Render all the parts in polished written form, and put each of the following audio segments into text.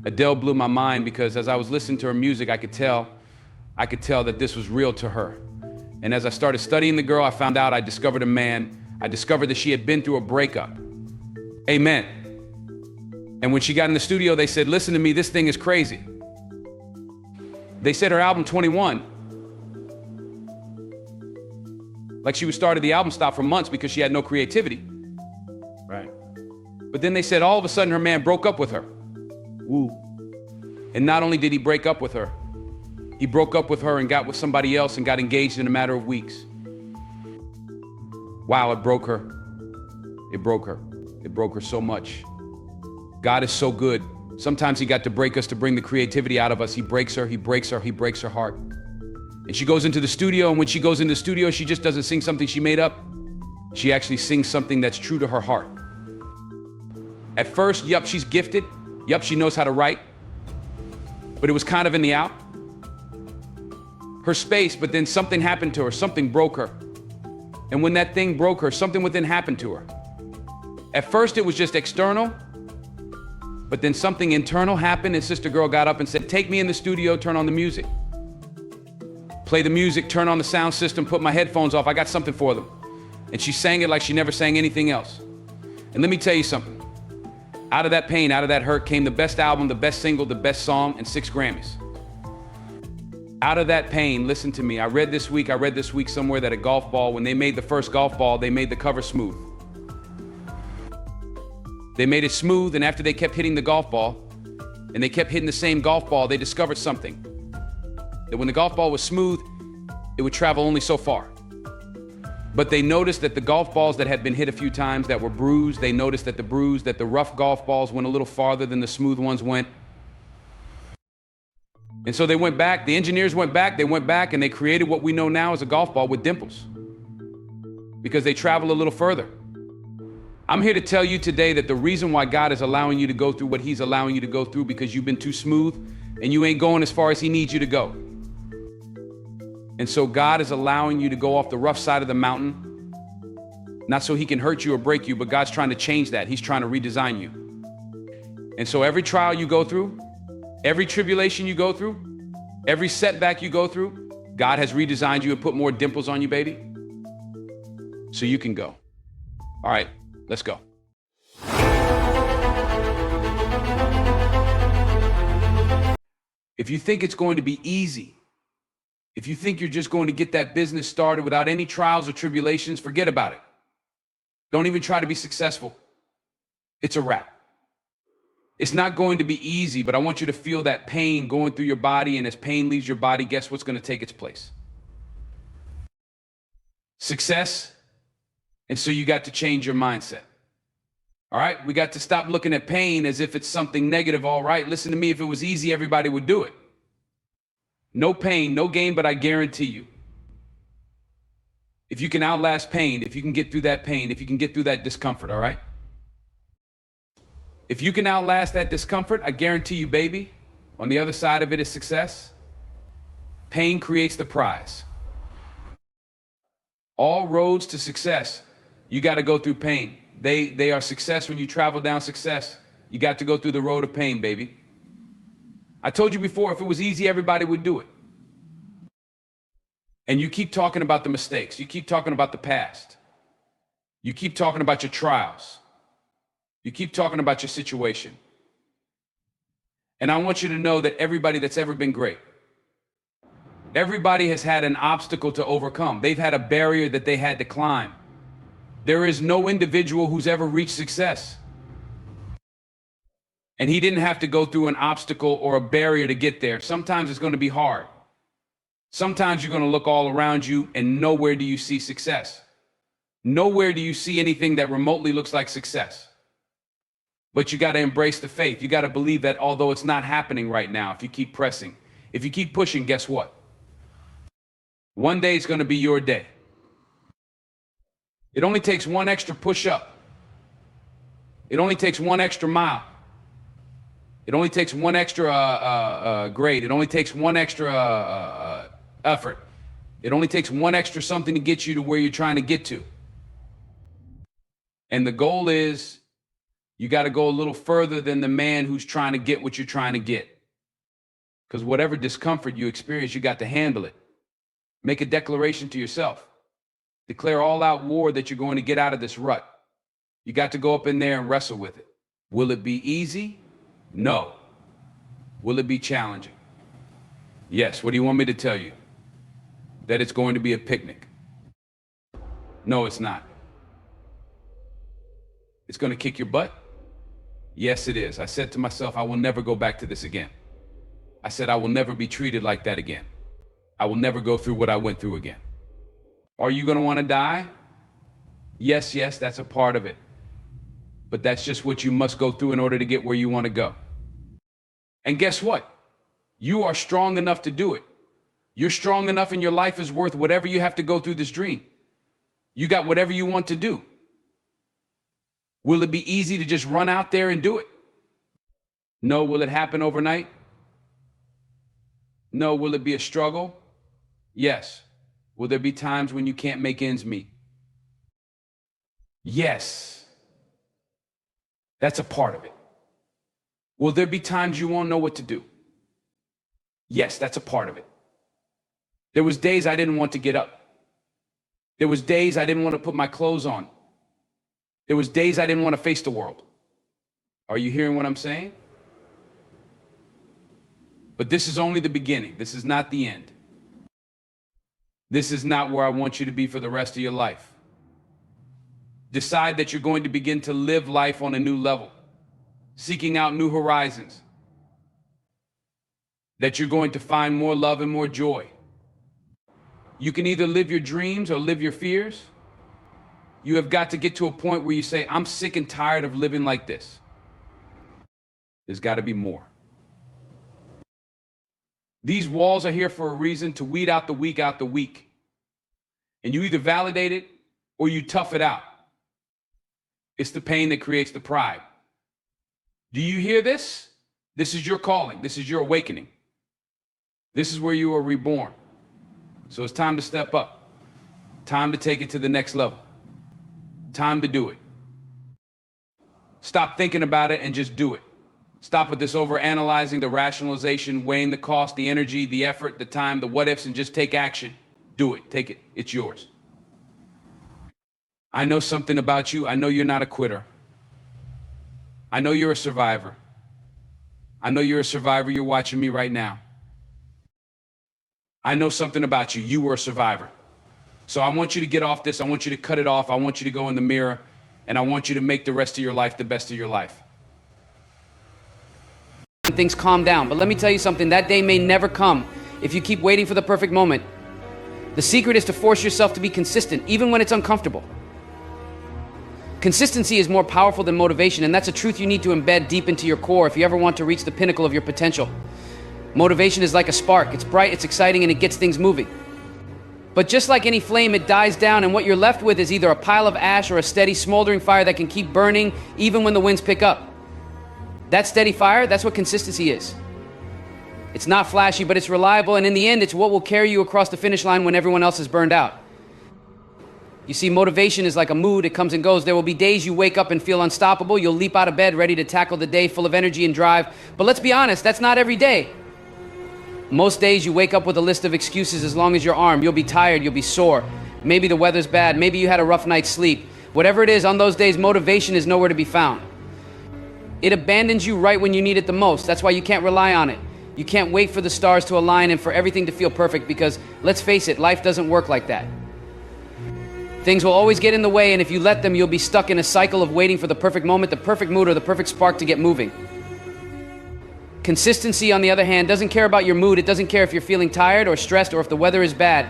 Adele blew my mind because as I was listening to her music, I could tell that this was real to her. And as I started studying the girl, I found out I discovered a man. I discovered that she had been through a breakup. Amen. And when she got in the studio, they said, listen to me, this thing is crazy. They said her album 21, like she was started the album stopped for months because she had no creativity. Right. But then they said all of a sudden her man broke up with her. Woo. And not only did he break up with her, he broke up with her and got with somebody else and got engaged in a matter of weeks. Wow, it broke her. It broke her. It broke her so much. God is so good. Sometimes he got to break us to bring the creativity out of us. He breaks her, he breaks her, he breaks her heart. And she goes into the studio, and when she goes into the studio, she just doesn't sing something she made up. She actually sings something that's true to her heart. At first, yup, she's gifted. Yup, she knows how to write. But it was kind of in the out. Her space, but then something happened to her. Something broke her. And when that thing broke her, something within happened to her. At first, it was just external. But then something internal happened, and Sister Girl got up and said, take me in the studio, turn on the music. Play the music, turn on the sound system, put my headphones off, I got something for them. And she sang it like she never sang anything else. And let me tell you something. Out of that pain, out of that hurt came the best album, the best single, the best song, and 6 Grammys. Out of that pain, listen to me, I read this week somewhere that a golf ball, when they made the first golf ball, they made the cover smooth. They made it smooth, and after they kept hitting the golf ball, and they kept hitting the same golf ball, they discovered something. That when the golf ball was smooth, it would travel only so far. But they noticed that the golf balls that had been hit a few times that were bruised, they noticed that the rough golf balls went a little farther than the smooth ones went. And so they went back, the engineers went back, and they created what we know now as a golf ball with dimples. Because they travel a little further. I'm here to tell you today that the reason why God is allowing you to go through what he's allowing you to go through because you've been too smooth and you ain't going as far as he needs you to go. And so God is allowing you to go off the rough side of the mountain, not so he can hurt you or break you, but God's trying to change that. He's trying to redesign you. And so every trial you go through, every tribulation you go through, every setback you go through, God has redesigned you and put more dimples on you, baby, so you can go. All right. Let's go. If you think it's going to be easy, if you think you're just going to get that business started without any trials or tribulations, forget about it. Don't even try to be successful. It's a wrap. It's not going to be easy, but I want you to feel that pain going through your body, and as pain leaves your body, guess what's going to take its place? Success. And so you got to change your mindset. All right, we got to stop looking at pain as if it's something negative. All right, listen to me, if it was easy, everybody would do it. No pain, no gain, but I guarantee you, if you can outlast pain, if you can get through that pain, if you can get through that discomfort, all right? If you can outlast that discomfort, I guarantee you, baby, on the other side of it is success. Pain creates the prize. All roads to success, you got to go through pain. They are success when you travel down success. You got to go through the road of pain, baby. I told you before, if it was easy, everybody would do it. And you keep talking about the mistakes. You keep talking about the past. You keep talking about your trials. You keep talking about your situation. And I want you to know that everybody that's ever been great, everybody has had an obstacle to overcome. They've had a barrier that they had to climb. There is no individual who's ever reached success. And he didn't have to go through an obstacle or a barrier to get there. Sometimes it's going to be hard. Sometimes you're going to look all around you and nowhere do you see success. Nowhere do you see anything that remotely looks like success. But you got to embrace the faith. You got to believe that although it's not happening right now, if you keep pressing, if you keep pushing, guess what? One day it's going to be your day. It only takes one extra push-up. It only takes one extra mile. It only takes one extra grade. It only takes one extra effort. It only takes one extra something to get you to where you're trying to get to. And the goal is You got to go a little further than the man who's trying to get what you're trying to get. Because whatever discomfort you experience, you got to handle it. Make a declaration to yourself. Declare all out war that you're going to get out of this rut. You got to go up in there and wrestle with it. Will it be easy? No. Will it be challenging? Yes. What do you want me to tell you? That it's going to be a picnic? No, it's not. It's going to kick your butt? Yes, it is. I said to myself, I will never go back to this again. I said, I will never be treated like that again. I will never go through what I went through again. Are you going to want to die? Yes, that's a part of it. But that's just what you must go through in order to get where you want to go. And guess what? You are strong enough to do it. You're strong enough and your life is worth whatever you have to go through this dream. You got whatever you want to do. Will it be easy to just run out there and do it? No. Will it happen overnight? No. Will it be a struggle? Yes. Will there be times when you can't make ends meet? Yes. That's a part of it. Will there be times you won't know what to do? Yes, that's a part of it. There was days I didn't want to get up. There was days I didn't want to put my clothes on. There was days I didn't want to face the world. Are you hearing what I'm saying? But this is only the beginning. This is not the end. This is not where I want you to be for the rest of your life. Decide that you're going to begin to live life on a new level, seeking out new horizons, that you're going to find more love and more joy. You can either live your dreams or live your fears. You have got to get to a point where you say, I'm sick and tired of living like this. There's got to be more. These walls are here for a reason, to weed out the weak. And you either validate it or you tough it out. It's the pain that creates the pride. Do you hear this? This is your calling. This is your awakening. This is where you are reborn. So it's time to step up. Time to take it to the next level. Time to do it. Stop thinking about it and just do it. Stop with this overanalyzing, the rationalization, weighing the cost, the energy, the effort, the time, the what ifs, and just take action. Do it. Take it. It's yours. I know something about you. I know you're not a quitter. I know you're a survivor. I know you're a survivor. You're watching me right now. I know something about you. You were a survivor. So I want you to get off this. I want you to cut it off. I want you to go in the mirror, and I want you to make the rest of your life the best of your life. Things calm down. But let me tell you something, that day may never come if you keep waiting for the perfect moment. The secret is to force yourself to be consistent, even when it's uncomfortable. Consistency is more powerful than motivation, and that's a truth you need to embed deep into your core if you ever want to reach the pinnacle of your potential. Motivation is like a spark. It's bright, it's exciting, and it gets things moving. But just like any flame, it dies down, and what you're left with is either a pile of ash or a steady, smoldering fire that can keep burning even when the winds pick up. That steady fire, that's what consistency is. It's not flashy, but it's reliable, and in the end, it's what will carry you across the finish line when everyone else is burned out. You see, motivation is like a mood. It comes and goes. There will be days you wake up and feel unstoppable. You'll leap out of bed ready to tackle the day, full of energy and drive. But let's be honest, that's not every day. Most days you wake up with a list of excuses as long as your arm. You'll be tired, you'll be sore. Maybe the weather's bad, maybe you had a rough night's sleep. Whatever it is, on those days, motivation is nowhere to be found. It abandons you right when you need it the most. That's why you can't rely on it. You can't wait for the stars to align and for everything to feel perfect, because, let's face it, life doesn't work like that. Things will always get in the way, and if you let them, you'll be stuck in a cycle of waiting for the perfect moment, the perfect mood, or the perfect spark to get moving. Consistency, on the other hand, doesn't care about your mood. It doesn't care if you're feeling tired or stressed or if the weather is bad.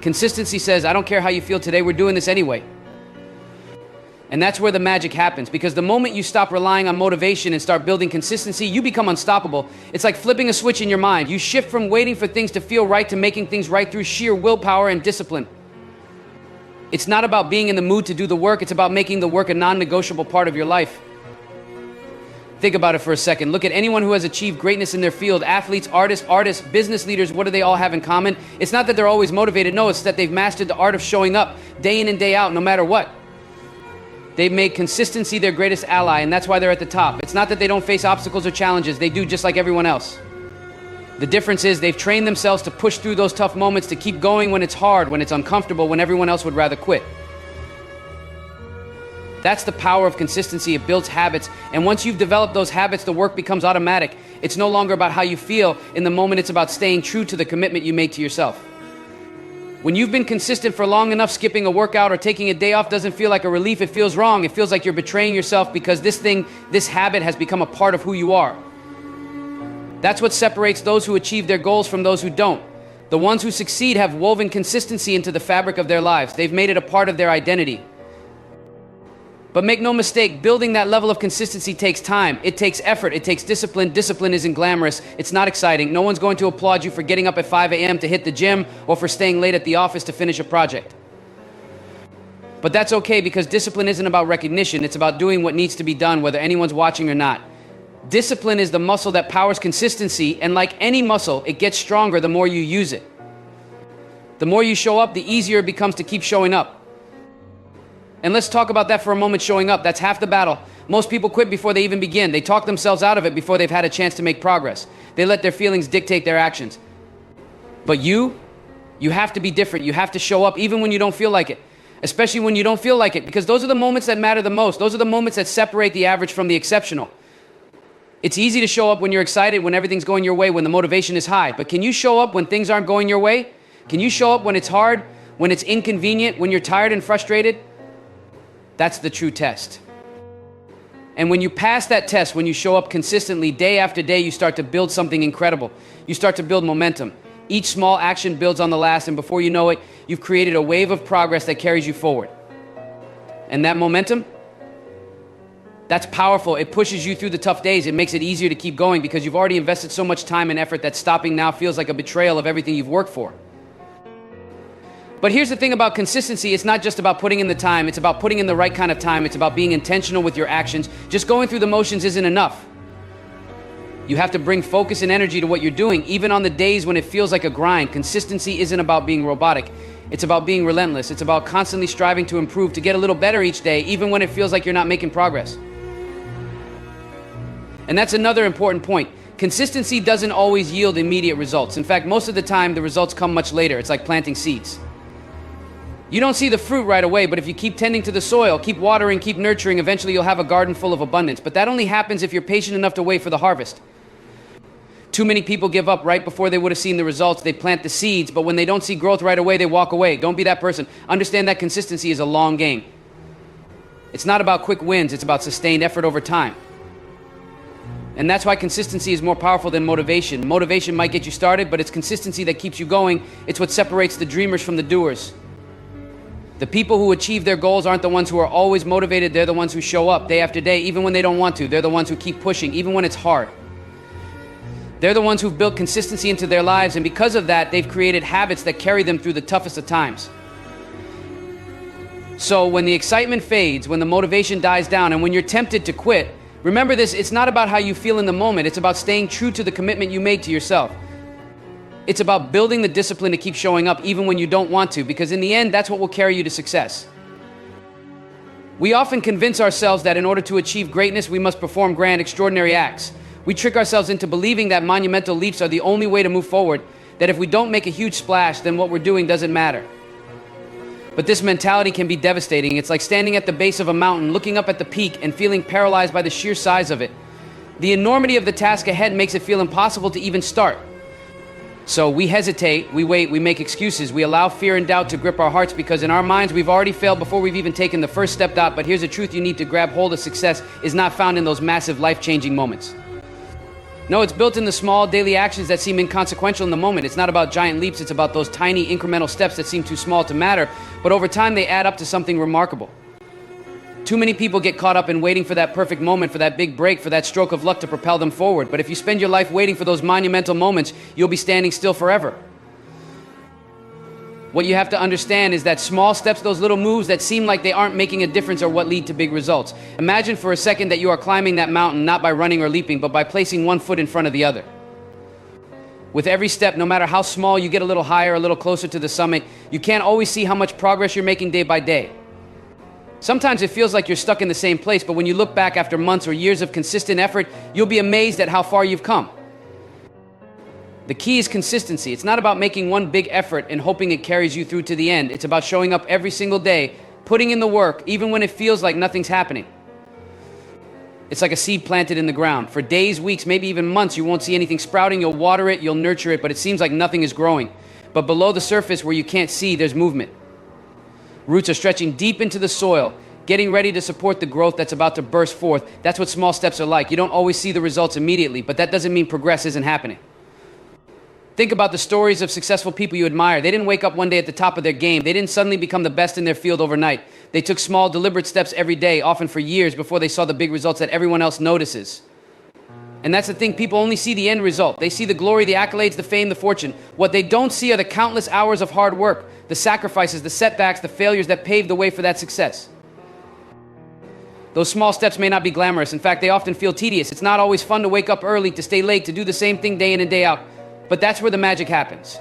Consistency says, I don't care how you feel today, we're doing this anyway. And that's where the magic happens, because the moment you stop relying on motivation and start building consistency, you become unstoppable. It's like flipping a switch in your mind. You shift from waiting for things to feel right to making things right through sheer willpower and discipline. It's not about being in the mood to do the work, it's about making the work a non-negotiable part of your life. Think about it for a second. Look at anyone who has achieved greatness in their field. Athletes, artists, business leaders, what do they all have in common? It's not that they're always motivated. No, it's that they've mastered the art of showing up day in and day out, no matter what. They've made consistency their greatest ally, and that's why they're at the top. It's not that they don't face obstacles or challenges. They do just like everyone else. The difference is they've trained themselves to push through those tough moments, to keep going when it's hard, when it's uncomfortable, when everyone else would rather quit. That's the power of consistency. It builds habits. And once you've developed those habits, the work becomes automatic. It's no longer about how you feel in the moment. It's about staying true to the commitment you made to yourself. When you've been consistent for long enough, skipping a workout or taking a day off doesn't feel like a relief. It feels wrong. It feels like you're betraying yourself, because this habit has become a part of who you are. That's what separates those who achieve their goals from those who don't. The ones who succeed have woven consistency into the fabric of their lives. They've made it a part of their identity. But make no mistake, building that level of consistency takes time. It takes effort. It takes discipline. Discipline isn't glamorous. It's not exciting. No one's going to applaud you for getting up at 5 a.m. to hit the gym, or for staying late at the office to finish a project. But that's okay, because discipline isn't about recognition. It's about doing what needs to be done, whether anyone's watching or not. Discipline is the muscle that powers consistency, and like any muscle, it gets stronger the more you use it. The more you show up, the easier it becomes to keep showing up. And let's talk about that for a moment. Showing up, that's half the battle. Most people quit before they even begin. They talk themselves out of it before they've had a chance to make progress. They let their feelings dictate their actions. But you have to be different. You have to show up even when you don't feel like it. Especially when you don't feel like it, because those are the moments that matter the most. Those are the moments that separate the average from the exceptional. It's easy to show up when you're excited, when everything's going your way, when the motivation is high. But can you show up when things aren't going your way? Can you show up when it's hard, when it's inconvenient, when you're tired and frustrated? That's the true test. And when you pass that test, when you show up consistently day after day, you start to build something incredible. You start to build momentum. Each small action builds on the last, and before you know it, you've created a wave of progress that carries you forward. And that momentum, that's powerful. It pushes you through the tough days. It makes it easier to keep going, because you've already invested so much time and effort that stopping now feels like a betrayal of everything you've worked for. But here's the thing about consistency. It's not just about putting in the time. It's about putting in the right kind of time. It's about being intentional with your actions. Just going through the motions isn't enough. You have to bring focus and energy to what you're doing, even on the days when it feels like a grind. Consistency isn't about being robotic. It's about being relentless. It's about constantly striving to improve, to get a little better each day, even when it feels like you're not making progress. And that's another important point. Consistency doesn't always yield immediate results. In fact, most of the time, the results come much later. It's like planting seeds. You don't see the fruit right away, but if you keep tending to the soil, keep watering, keep nurturing, eventually you'll have a garden full of abundance. But that only happens if you're patient enough to wait for the harvest. Too many people give up right before they would have seen the results. They plant the seeds, but when they don't see growth right away, they walk away. Don't be that person. Understand that consistency is a long game. It's not about quick wins. It's about sustained effort over time. And that's why consistency is more powerful than motivation. Motivation might get you started, but it's consistency that keeps you going. It's what separates the dreamers from the doers. The people who achieve their goals aren't the ones who are always motivated. They're the ones who show up day after day, even when they don't want to. They're the ones who keep pushing, even when it's hard. They're the ones who've built consistency into their lives, and because of that, they've created habits that carry them through the toughest of times. So when the excitement fades, when the motivation dies down, and when you're tempted to quit, remember this: it's not about how you feel in the moment. It's about staying true to the commitment you made to yourself. It's about building the discipline to keep showing up even when you don't want to, because in the end, that's what will carry you to success. We often convince ourselves that in order to achieve greatness, we must perform grand, extraordinary acts. We trick ourselves into believing that monumental leaps are the only way to move forward, that if we don't make a huge splash, then what we're doing doesn't matter. But this mentality can be devastating. It's like standing at the base of a mountain, looking up at the peak and feeling paralyzed by the sheer size of it. The enormity of the task ahead makes it feel impossible to even start. So we hesitate, we wait, we make excuses, we allow fear and doubt to grip our hearts, because in our minds we've already failed before we've even taken the first step out. But here's the truth: you need to grab hold of success is not found in those massive life-changing moments. No, it's built in the small daily actions that seem inconsequential in the moment. It's not about giant leaps, it's about those tiny incremental steps that seem too small to matter, but over time they add up to something remarkable. Too many people get caught up in waiting for that perfect moment, for that big break, for that stroke of luck to propel them forward. But if you spend your life waiting for those monumental moments, you'll be standing still forever. What you have to understand is that small steps, those little moves that seem like they aren't making a difference, are what lead to big results. Imagine for a second that you are climbing that mountain not by running or leaping, but by placing one foot in front of the other. With every step, no matter how small, you get a little higher, a little closer to the summit. You can't always see how much progress you're making day by day. Sometimes it feels like you're stuck in the same place, but when you look back after months or years of consistent effort, you'll be amazed at how far you've come. The key is consistency. It's not about making one big effort and hoping it carries you through to the end. It's about showing up every single day, putting in the work, even when it feels like nothing's happening. It's like a seed planted in the ground. For days, weeks, maybe even months, you won't see anything sprouting. You'll water it, you'll nurture it, but it seems like nothing is growing. But below the surface, where you can't see, there's movement. Roots are stretching deep into the soil, getting ready to support the growth that's about to burst forth. That's what small steps are like. You don't always see the results immediately, but that doesn't mean progress isn't happening. Think about the stories of successful people you admire. They didn't wake up one day at the top of their game. They didn't suddenly become the best in their field overnight. They took small, deliberate steps every day, often for years, before they saw the big results that everyone else notices. And that's the thing, people only see the end result. They see the glory, the accolades, the fame, the fortune. What they don't see are the countless hours of hard work, the sacrifices, the setbacks, the failures that paved the way for that success. Those small steps may not be glamorous. In fact, they often feel tedious. It's not always fun to wake up early, to stay late, to do the same thing day in and day out. But that's where the magic happens.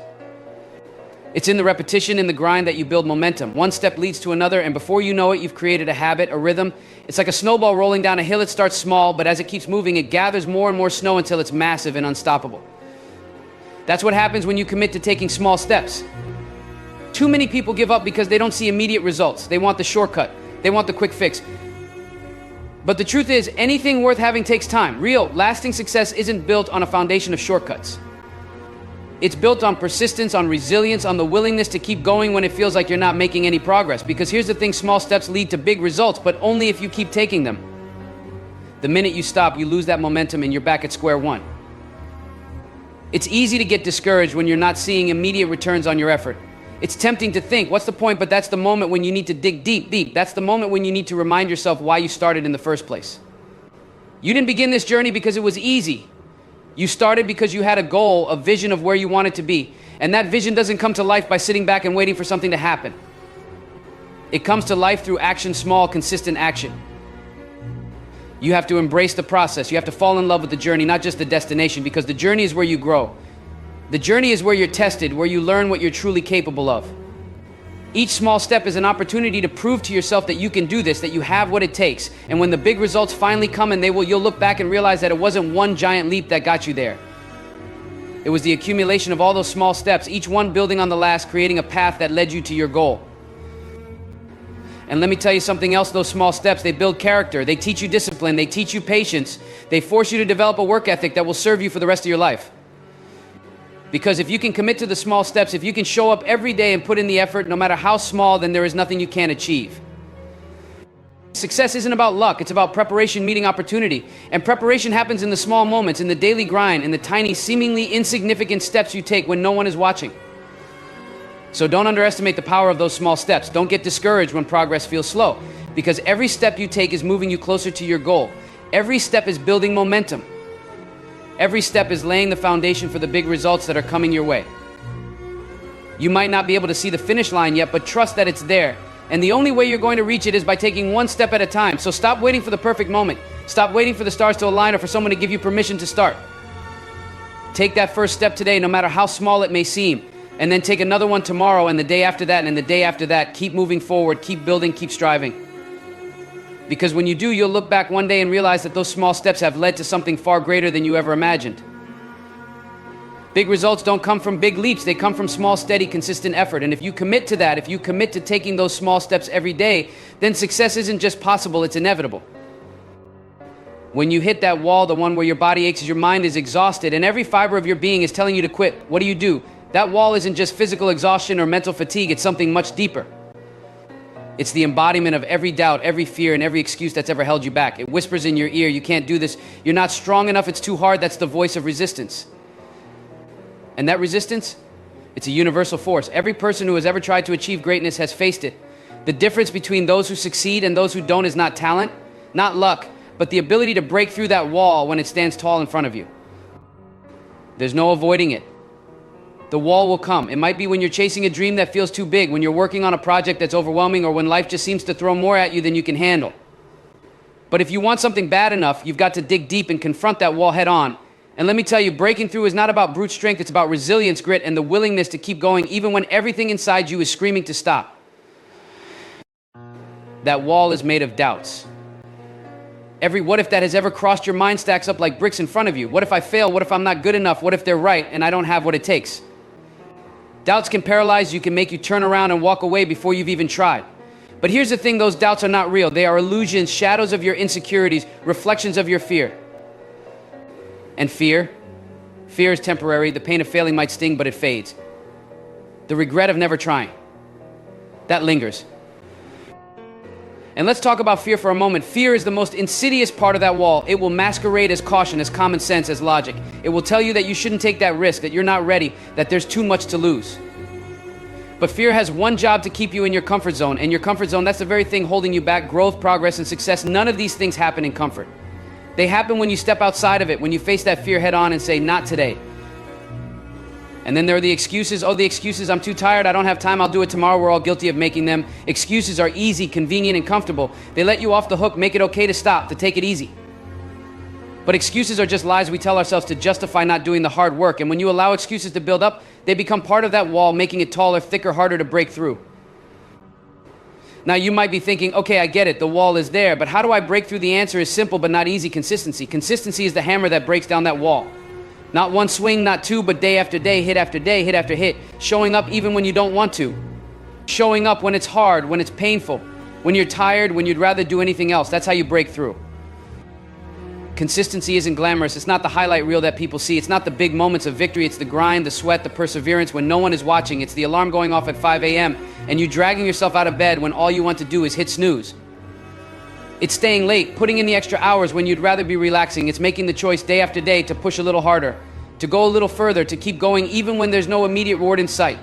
It's in the repetition, in the grind, that you build momentum. One step leads to another, and before you know it, you've created a habit, a rhythm. It's like a snowball rolling down a hill. It starts small, but as it keeps moving, it gathers more and more snow until it's massive and unstoppable. That's what happens when you commit to taking small steps. Too many people give up because they don't see immediate results. They want the shortcut. They want the quick fix. But the truth is, anything worth having takes time. Real, lasting success isn't built on a foundation of shortcuts. It's built on persistence, on resilience, on the willingness to keep going when it feels like you're not making any progress. Because here's the thing, small steps lead to big results, but only if you keep taking them. The minute you stop, you lose that momentum and you're back at square one. It's easy to get discouraged when you're not seeing immediate returns on your effort. It's tempting to think, what's the point? But that's the moment when you need to dig deep. That's the moment when you need to remind yourself why you started in the first place. You didn't begin this journey because it was easy. You started because you had a goal, a vision of where you wanted to be. And that vision doesn't come to life by sitting back and waiting for something to happen. It comes to life through action, small, consistent action. You have to embrace the process. You have to fall in love with the journey, not just the destination, because the journey is where you grow. The journey is where you're tested, where you learn what you're truly capable of. Each small step is an opportunity to prove to yourself that you can do this, that you have what it takes. And when the big results finally come, and you'll look back and realize that it wasn't one giant leap that got you there. It was the accumulation of all those small steps, each one building on the last, creating a path that led you to your goal. And let me tell you something else, those small steps, they build character, they teach you discipline, they teach you patience, they force you to develop a work ethic that will serve you for the rest of your life. Because if you can commit to the small steps, if you can show up every day and put in the effort, no matter how small, then there is nothing you can't achieve. Success isn't about luck, it's about preparation meeting opportunity. And preparation happens in the small moments, in the daily grind, in the tiny, seemingly insignificant steps you take when no one is watching. So don't underestimate the power of those small steps. Don't get discouraged when progress feels slow, because every step you take is moving you closer to your goal. Every step is building momentum. Every step is laying the foundation for the big results that are coming your way. You might not be able to see the finish line yet, but trust that it's there. And the only way you're going to reach it is by taking one step at a time. So stop waiting for the perfect moment. Stop waiting for the stars to align or for someone to give you permission to start. Take that first step today, no matter how small it may seem. And then take another one tomorrow and the day after that and the day after that. Keep moving forward, keep building, keep striving. Because when you do, you'll look back one day and realize that those small steps have led to something far greater than you ever imagined. Big results don't come from big leaps. They come from small, steady, consistent effort. And if you commit to that, if you commit to taking those small steps every day, then success isn't just possible, it's inevitable. When you hit that wall, the one where your body aches, your mind is exhausted, and every fiber of your being is telling you to quit, what do? That wall isn't just physical exhaustion or mental fatigue, it's something much deeper. It's the embodiment of every doubt, every fear, and every excuse that's ever held you back. It whispers in your ear, you can't do this, you're not strong enough, it's too hard. That's the voice of resistance. And that resistance, it's a universal force. Every person who has ever tried to achieve greatness has faced it. The difference between those who succeed and those who don't is not talent, not luck, but the ability to break through that wall when it stands tall in front of you. There's no avoiding it. The wall will come. It might be when you're chasing a dream that feels too big, when you're working on a project that's overwhelming, or when life just seems to throw more at you than you can handle. But if you want something bad enough, you've got to dig deep and confront that wall head on. And let me tell you, breaking through is not about brute strength, it's about resilience, grit, and the willingness to keep going even when everything inside you is screaming to stop. That wall is made of doubts. Every what if that has ever crossed your mind stacks up like bricks in front of you. What if I fail? What if I'm not good enough? What if they're right and I don't have what it takes? Doubts can paralyze you, can make you turn around and walk away before you've even tried. But here's the thing, those doubts are not real. They are illusions, shadows of your insecurities, reflections of your fear. And fear is temporary. The pain of failing might sting, but it fades. The regret of never trying, that lingers. And let's talk about fear for a moment. Fear is the most insidious part of that wall. It will masquerade as caution, as common sense, as logic. It will tell you that you shouldn't take that risk, that you're not ready, that there's too much to lose. But fear has one job to keep you in your comfort zone. And your comfort zone, that's the very thing holding you back. Growth, progress, and success, none of these things happen in comfort. They happen when you step outside of it, when you face that fear head on and say, not today. And then there are the excuses. Oh, the excuses, I'm too tired, I don't have time, I'll do it tomorrow. We're all guilty of making them. Excuses are easy, convenient, and comfortable. They let you off the hook, make it okay to stop, to take it easy. But excuses are just lies we tell ourselves to justify not doing the hard work. And when you allow excuses to build up, they become part of that wall, making it taller, thicker, harder to break through. Now you might be thinking, okay, I get it, the wall is there, but how do I break through? The answer is simple but not easy: consistency. Consistency is the hammer that breaks down that wall. Not one swing, not two, but day after day, hit after day, hit after hit. Showing up even when you don't want to. Showing up when it's hard, when it's painful, when you're tired, when you'd rather do anything else. That's how you break through. Consistency isn't glamorous. It's not the highlight reel that people see. It's not the big moments of victory. It's the grind, the sweat, the perseverance when no one is watching. It's the alarm going off at 5 a.m. and you dragging yourself out of bed when all you want to do is hit snooze. It's staying late, putting in the extra hours when you'd rather be relaxing. It's making the choice day after day to push a little harder, to go a little further, to keep going even when there's no immediate reward in sight.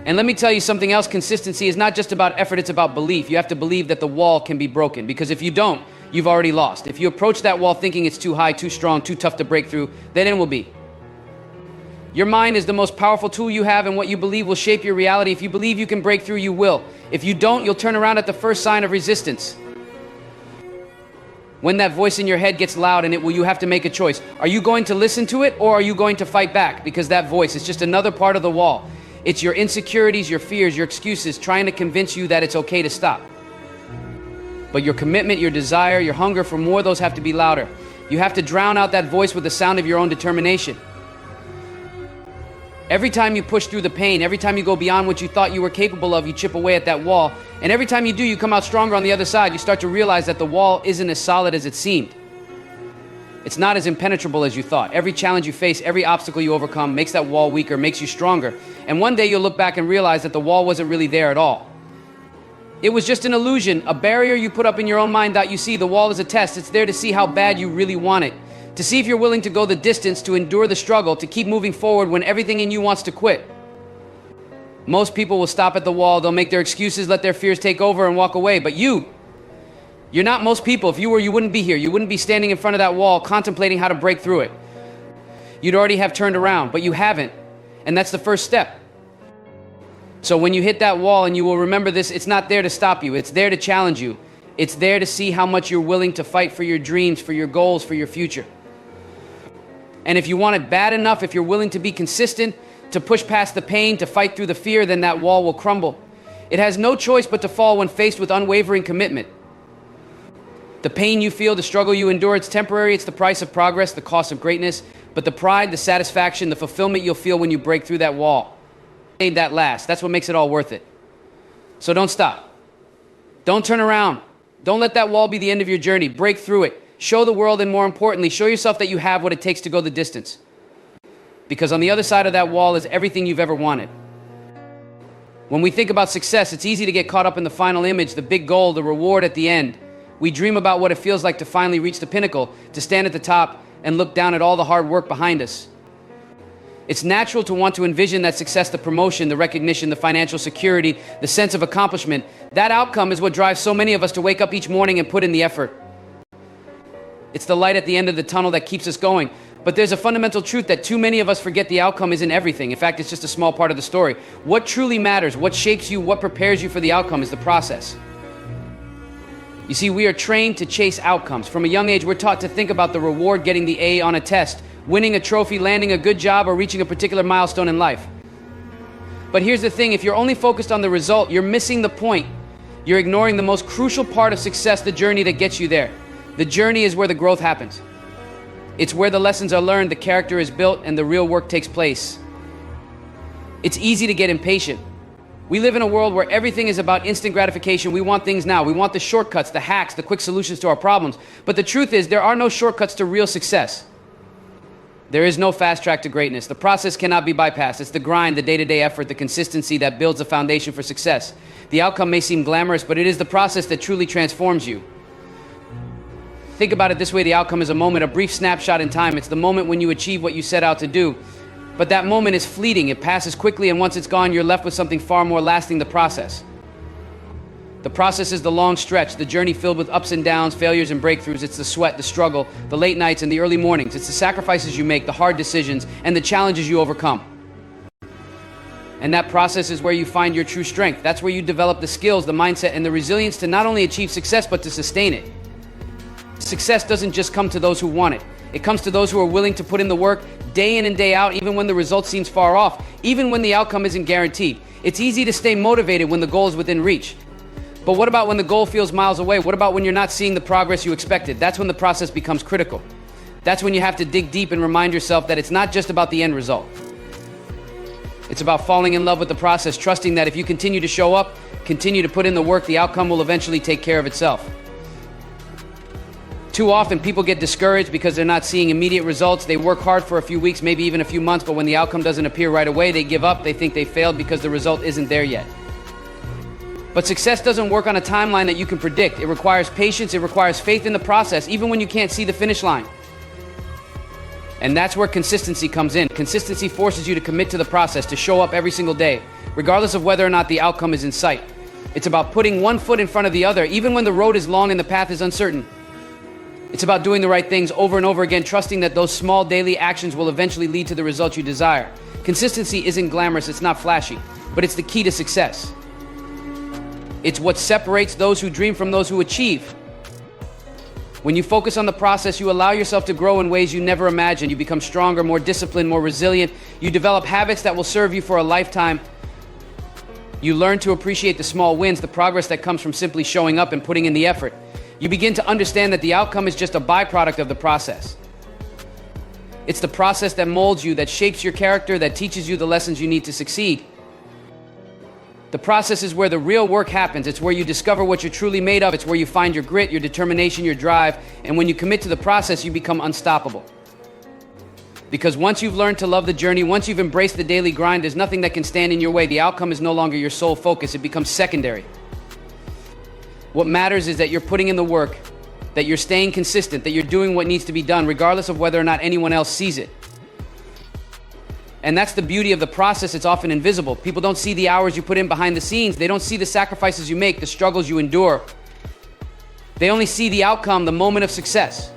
And let me tell you something else. Consistency is not just about effort, it's about belief. You have to believe that the wall can be broken, because if you don't, you've already lost. If you approach that wall thinking it's too high, too strong, too tough to break through, then it will be. Your mind is the most powerful tool you have, and what you believe will shape your reality. If you believe you can break through, you will. If you don't, you'll turn around at the first sign of resistance. When that voice in your head gets loud, and you have to make a choice. Are you going to listen to it, or are you going to fight back? Because that voice is just another part of the wall. It's your insecurities, your fears, your excuses trying to convince you that it's okay to stop. But your commitment, your desire, your hunger for more, those have to be louder. You have to drown out that voice with the sound of your own determination. Every time you push through the pain, every time you go beyond what you thought you were capable of, you chip away at that wall. And every time you do, you come out stronger on the other side. You start to realize that the wall isn't as solid as it seemed. It's not as impenetrable as you thought. Every challenge you face, every obstacle you overcome makes that wall weaker, makes you stronger. And one day you'll look back and realize that the wall wasn't really there at all. It was just an illusion, a barrier you put up in your own mind. You see, the wall is a test. It's there to see how bad you really want it. To see if you're willing to go the distance, to endure the struggle, to keep moving forward when everything in you wants to quit. Most people will stop at the wall. They'll make their excuses, let their fears take over and walk away. But you're not most people. If you were, you wouldn't be here. You wouldn't be standing in front of that wall contemplating how to break through it. You'd already have turned around, but you haven't. And that's the first step. So when you hit that wall, and you will remember this, it's not there to stop you. It's there to challenge you. It's there to see how much you're willing to fight for your dreams, for your goals, for your future. And if you want it bad enough, if you're willing to be consistent, to push past the pain, to fight through the fear, then that wall will crumble. It has no choice but to fall when faced with unwavering commitment. The pain you feel, the struggle you endure, it's temporary. It's the price of progress, the cost of greatness. But the pride, the satisfaction, the fulfillment you'll feel when you break through that wall, that lasts. That's what makes it all worth it. So don't stop. Don't turn around. Don't let that wall be the end of your journey. Break through it. Show the world, and more importantly, show yourself that you have what it takes to go the distance. Because on the other side of that wall is everything you've ever wanted. When we think about success, it's easy to get caught up in the final image, the big goal, the reward at the end. We dream about what it feels like to finally reach the pinnacle, to stand at the top and look down at all the hard work behind us. It's natural to want to envision that success, the promotion, the recognition, the financial security, the sense of accomplishment. That outcome is what drives so many of us to wake up each morning and put in the effort. It's the light at the end of the tunnel that keeps us going. But there's a fundamental truth that too many of us forget: the outcome isn't everything. In fact, it's just a small part of the story. What truly matters, what shapes you, what prepares you for the outcome is the process. You see, we are trained to chase outcomes. From a young age, we're taught to think about the reward, getting the A on a test, winning a trophy, landing a good job, or reaching a particular milestone in life. But here's the thing: if you're only focused on the result, you're missing the point. You're ignoring the most crucial part of success, the journey that gets you there. The journey is where the growth happens. It's where the lessons are learned, the character is built, and the real work takes place. It's easy to get impatient. We live in a world where everything is about instant gratification. We want things now. We want the shortcuts, the hacks, the quick solutions to our problems. But the truth is, there are no shortcuts to real success. There is no fast track to greatness. The process cannot be bypassed. It's the grind, the day-to-day effort, the consistency that builds the foundation for success. The outcome may seem glamorous, but it is the process that truly transforms you. Think about it this way: the outcome is a moment, a brief snapshot in time. It's the moment when you achieve what you set out to do. But that moment is fleeting. It passes quickly, and once it's gone, you're left with something far more lasting: the process. The process is the long stretch, the journey filled with ups and downs, failures and breakthroughs. It's the sweat, the struggle, the late nights and the early mornings. It's the sacrifices you make, the hard decisions, and the challenges you overcome. And that process is where you find your true strength. That's where you develop the skills, the mindset, and the resilience to not only achieve success, but to sustain it. Success doesn't just come to those who want it. It comes to those who are willing to put in the work day in and day out, even when the result seems far off, even when the outcome isn't guaranteed. It's easy to stay motivated when the goal is within reach. But what about when the goal feels miles away? What about when you're not seeing the progress you expected? That's when the process becomes critical. That's when you have to dig deep and remind yourself that it's not just about the end result. It's about falling in love with the process, trusting that if you continue to show up, continue to put in the work, the outcome will eventually take care of itself. Too often, people get discouraged because they're not seeing immediate results. They work hard for a few weeks, maybe even a few months, but when the outcome doesn't appear right away, they give up. They think they failed because the result isn't there yet. But success doesn't work on a timeline that you can predict. It requires patience. It requires faith in the process, even when you can't see the finish line. And that's where consistency comes in. Consistency forces you to commit to the process, to show up every single day, regardless of whether or not the outcome is in sight. It's about putting one foot in front of the other, even when the road is long and the path is uncertain. It's about doing the right things over and over again, trusting that those small daily actions will eventually lead to the results you desire. Consistency isn't glamorous, it's not flashy, but it's the key to success. It's what separates those who dream from those who achieve. When you focus on the process, you allow yourself to grow in ways you never imagined. You become stronger, more disciplined, more resilient. You develop habits that will serve you for a lifetime. You learn to appreciate the small wins, the progress that comes from simply showing up and putting in the effort. You begin to understand that the outcome is just a byproduct of the process. It's the process that molds you, that shapes your character, that teaches you the lessons you need to succeed. The process is where the real work happens. It's where you discover what you're truly made of. It's where you find your grit, your determination, your drive. And when you commit to the process, you become unstoppable. Because once you've learned to love the journey, once you've embraced the daily grind, there's nothing that can stand in your way. The outcome is no longer your sole focus. It becomes secondary. What matters is that you're putting in the work, that you're staying consistent, that you're doing what needs to be done, regardless of whether or not anyone else sees it. And that's the beauty of the process. It's often invisible. People don't see the hours you put in behind the scenes. They don't see the sacrifices you make, the struggles you endure. They only see the outcome, the moment of success.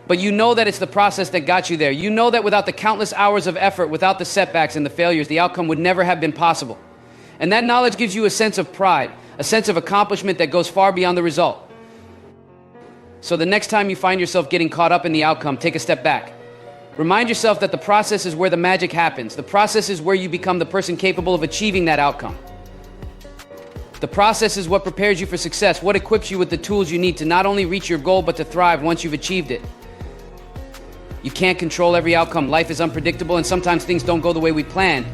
But you know that it's the process that got you there. You know that without the countless hours of effort, without the setbacks and the failures, the outcome would never have been possible. And that knowledge gives you a sense of pride, a sense of accomplishment that goes far beyond the result. So the next time you find yourself getting caught up in the outcome, take a step back. Remind yourself that the process is where the magic happens. The process is where you become the person capable of achieving that outcome. The process is what prepares you for success, what equips you with the tools you need to not only reach your goal, but to thrive once you've achieved it. You can't control every outcome. Life is unpredictable, and sometimes things don't go the way we planned.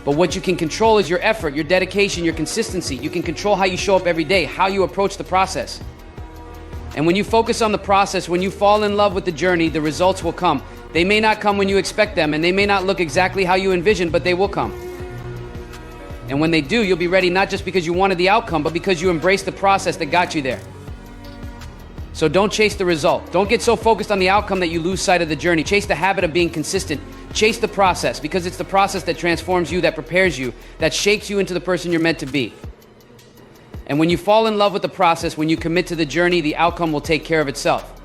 But what you can control is your effort, your dedication, your consistency. You can control how you show up every day, how you approach the process. And when you focus on the process, when you fall in love with the journey, the results will come. They may not come when you expect them, and they may not look exactly how you envisioned, but they will come. And when they do, you'll be ready not just because you wanted the outcome, but because you embraced the process that got you there. So don't chase the result. Don't get so focused on the outcome that you lose sight of the journey. Chase the habit of being consistent. Chase the process, because it's the process that transforms you, that prepares you, that shapes you into the person you're meant to be. And when you fall in love with the process, when you commit to the journey, the outcome will take care of itself.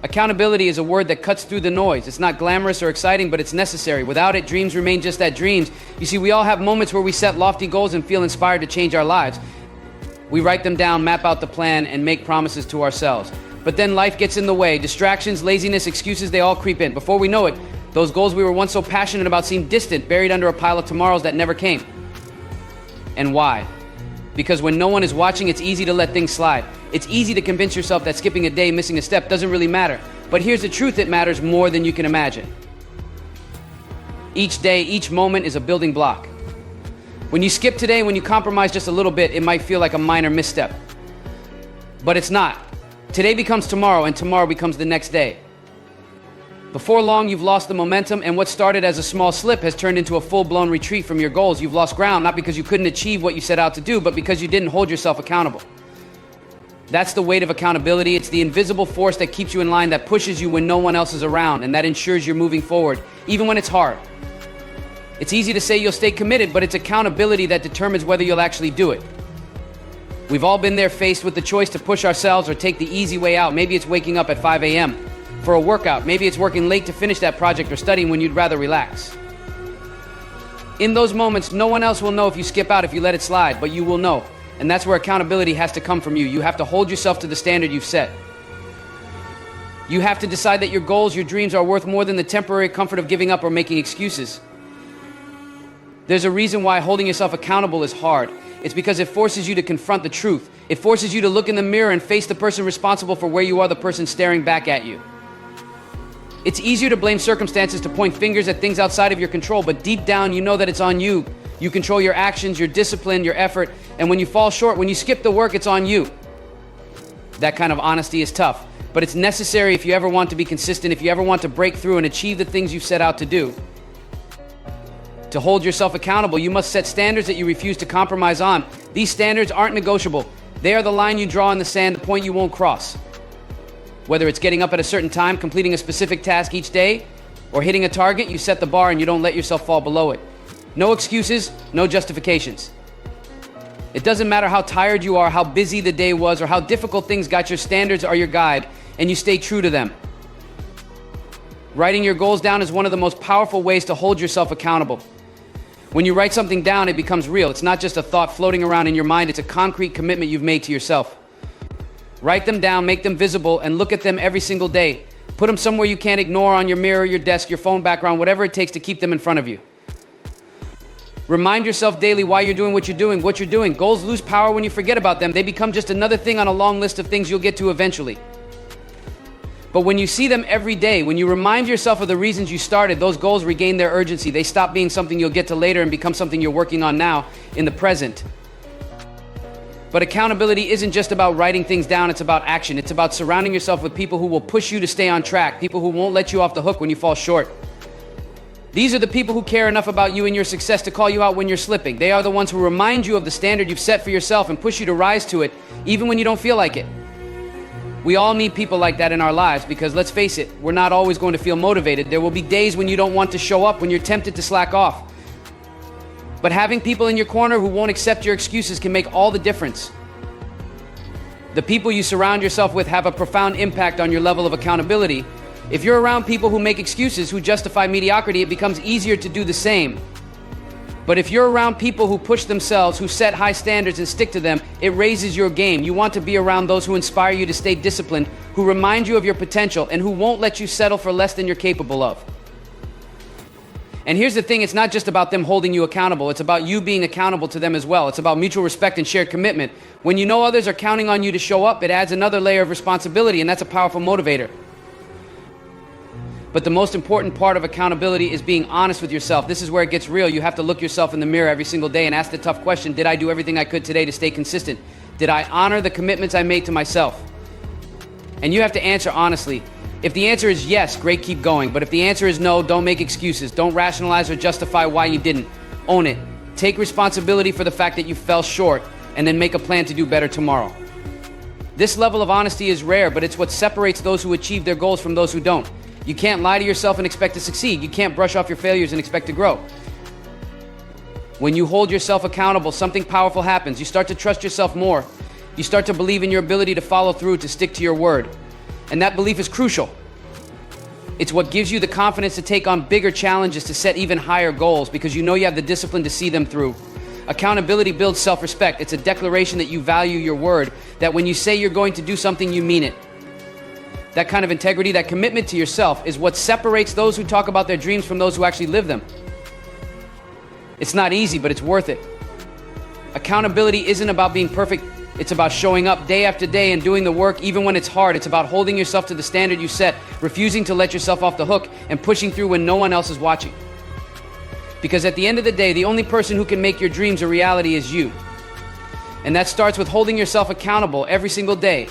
Accountability is a word that cuts through the noise. It's not glamorous or exciting, but it's necessary. Without it, dreams remain just that, dreams. You see, we all have moments where we set lofty goals and feel inspired to change our lives. We write them down, map out the plan, and make promises to ourselves. But then life gets in the way. Distractions, laziness, excuses, they all creep in. Before we know it, those goals we were once so passionate about seem distant, buried under a pile of tomorrows that never came. And why? Because when no one is watching, it's easy to let things slide. It's easy to convince yourself that skipping a day, missing a step doesn't really matter. But here's the truth, it matters more than you can imagine. Each day, each moment is a building block. When you skip today, when you compromise just a little bit, it might feel like a minor misstep. But it's not. Today becomes tomorrow, and tomorrow becomes the next day. Before long, you've lost the momentum, and what started as a small slip has turned into a full-blown retreat from your goals. You've lost ground, not because you couldn't achieve what you set out to do, but because you didn't hold yourself accountable. That's the weight of accountability. It's the invisible force that keeps you in line, that pushes you when no one else is around, and that ensures you're moving forward, even when it's hard. It's easy to say you'll stay committed, but it's accountability that determines whether you'll actually do it. We've all been there, faced with the choice to push ourselves or take the easy way out. Maybe it's waking up at 5 a.m. for a workout. Maybe it's working late to finish that project or studying when you'd rather relax. In those moments, no one else will know if you skip out, if you let it slide, but you will know. And that's where accountability has to come from you. You have to hold yourself to the standard you've set. You have to decide that your goals, your dreams are worth more than the temporary comfort of giving up or making excuses. There's a reason why holding yourself accountable is hard. It's because it forces you to confront the truth. It forces you to look in the mirror and face the person responsible for where you are, the person staring back at you. It's easier to blame circumstances, to point fingers at things outside of your control, but deep down you know that it's on you. You control your actions, your discipline, your effort, and when you fall short, when you skip the work, it's on you. That kind of honesty is tough, but it's necessary if you ever want to be consistent, if you ever want to break through and achieve the things you've set out to do. To hold yourself accountable, you must set standards that you refuse to compromise on. These standards aren't negotiable. They are the line you draw in the sand, the point you won't cross. Whether it's getting up at a certain time, completing a specific task each day, or hitting a target, you set the bar and you don't let yourself fall below it. No excuses, no justifications. It doesn't matter how tired you are, how busy the day was, or how difficult things got, your standards are your guide, and you stay true to them. Writing your goals down is one of the most powerful ways to hold yourself accountable. When you write something down, it becomes real. It's not just a thought floating around in your mind, it's a concrete commitment you've made to yourself. Write them down, make them visible, and look at them every single day. Put them somewhere you can't ignore, on your mirror, your desk, your phone background, whatever it takes to keep them in front of you. Remind yourself daily why you're doing what you're doing, what you're doing. Goals lose power when you forget about them. They become just another thing on a long list of things you'll get to eventually. But when you see them every day, when you remind yourself of the reasons you started, those goals regain their urgency. They stop being something you'll get to later and become something you're working on now, in the present. But accountability isn't just about writing things down, it's about action. It's about surrounding yourself with people who will push you to stay on track, people who won't let you off the hook when you fall short. These are the people who care enough about you and your success to call you out when you're slipping. They are the ones who remind you of the standard you've set for yourself and push you to rise to it, even when you don't feel like it. We all need people like that in our lives because, let's face it, we're not always going to feel motivated. There will be days when you don't want to show up, when you're tempted to slack off. But having people in your corner who won't accept your excuses can make all the difference. The people you surround yourself with have a profound impact on your level of accountability. If you're around people who make excuses, who justify mediocrity, it becomes easier to do the same. But if you're around people who push themselves, who set high standards and stick to them, it raises your game. You want to be around those who inspire you to stay disciplined, who remind you of your potential, and who won't let you settle for less than you're capable of. And here's the thing, it's not just about them holding you accountable, it's about you being accountable to them as well. It's about mutual respect and shared commitment. When you know others are counting on you to show up, it adds another layer of responsibility, and that's a powerful motivator. But the most important part of accountability is being honest with yourself. This is where it gets real. You have to look yourself in the mirror every single day and ask the tough question, did I do everything I could today to stay consistent? Did I honor the commitments I made to myself? And you have to answer honestly. If the answer is yes, great, keep going. But if the answer is no, don't make excuses. Don't rationalize or justify why you didn't. Own it. Take responsibility for the fact that you fell short, and then make a plan to do better tomorrow. This level of honesty is rare, but it's what separates those who achieve their goals from those who don't. You can't lie to yourself and expect to succeed. You can't brush off your failures and expect to grow. When you hold yourself accountable, something powerful happens. You start to trust yourself more. You start to believe in your ability to follow through, to stick to your word. And that belief is crucial. It's what gives you the confidence to take on bigger challenges, to set even higher goals, because you know you have the discipline to see them through. Accountability builds self-respect. It's a declaration that you value your word, that when you say you're going to do something, you mean it. That kind of integrity, that commitment to yourself, is what separates those who talk about their dreams from those who actually live them. It's not easy, but it's worth it. Accountability isn't about being perfect. It's about showing up day after day and doing the work even when it's hard. It's about holding yourself to the standard you set, refusing to let yourself off the hook, and pushing through when no one else is watching. Because at the end of the day, the only person who can make your dreams a reality is you. And that starts with holding yourself accountable every single day.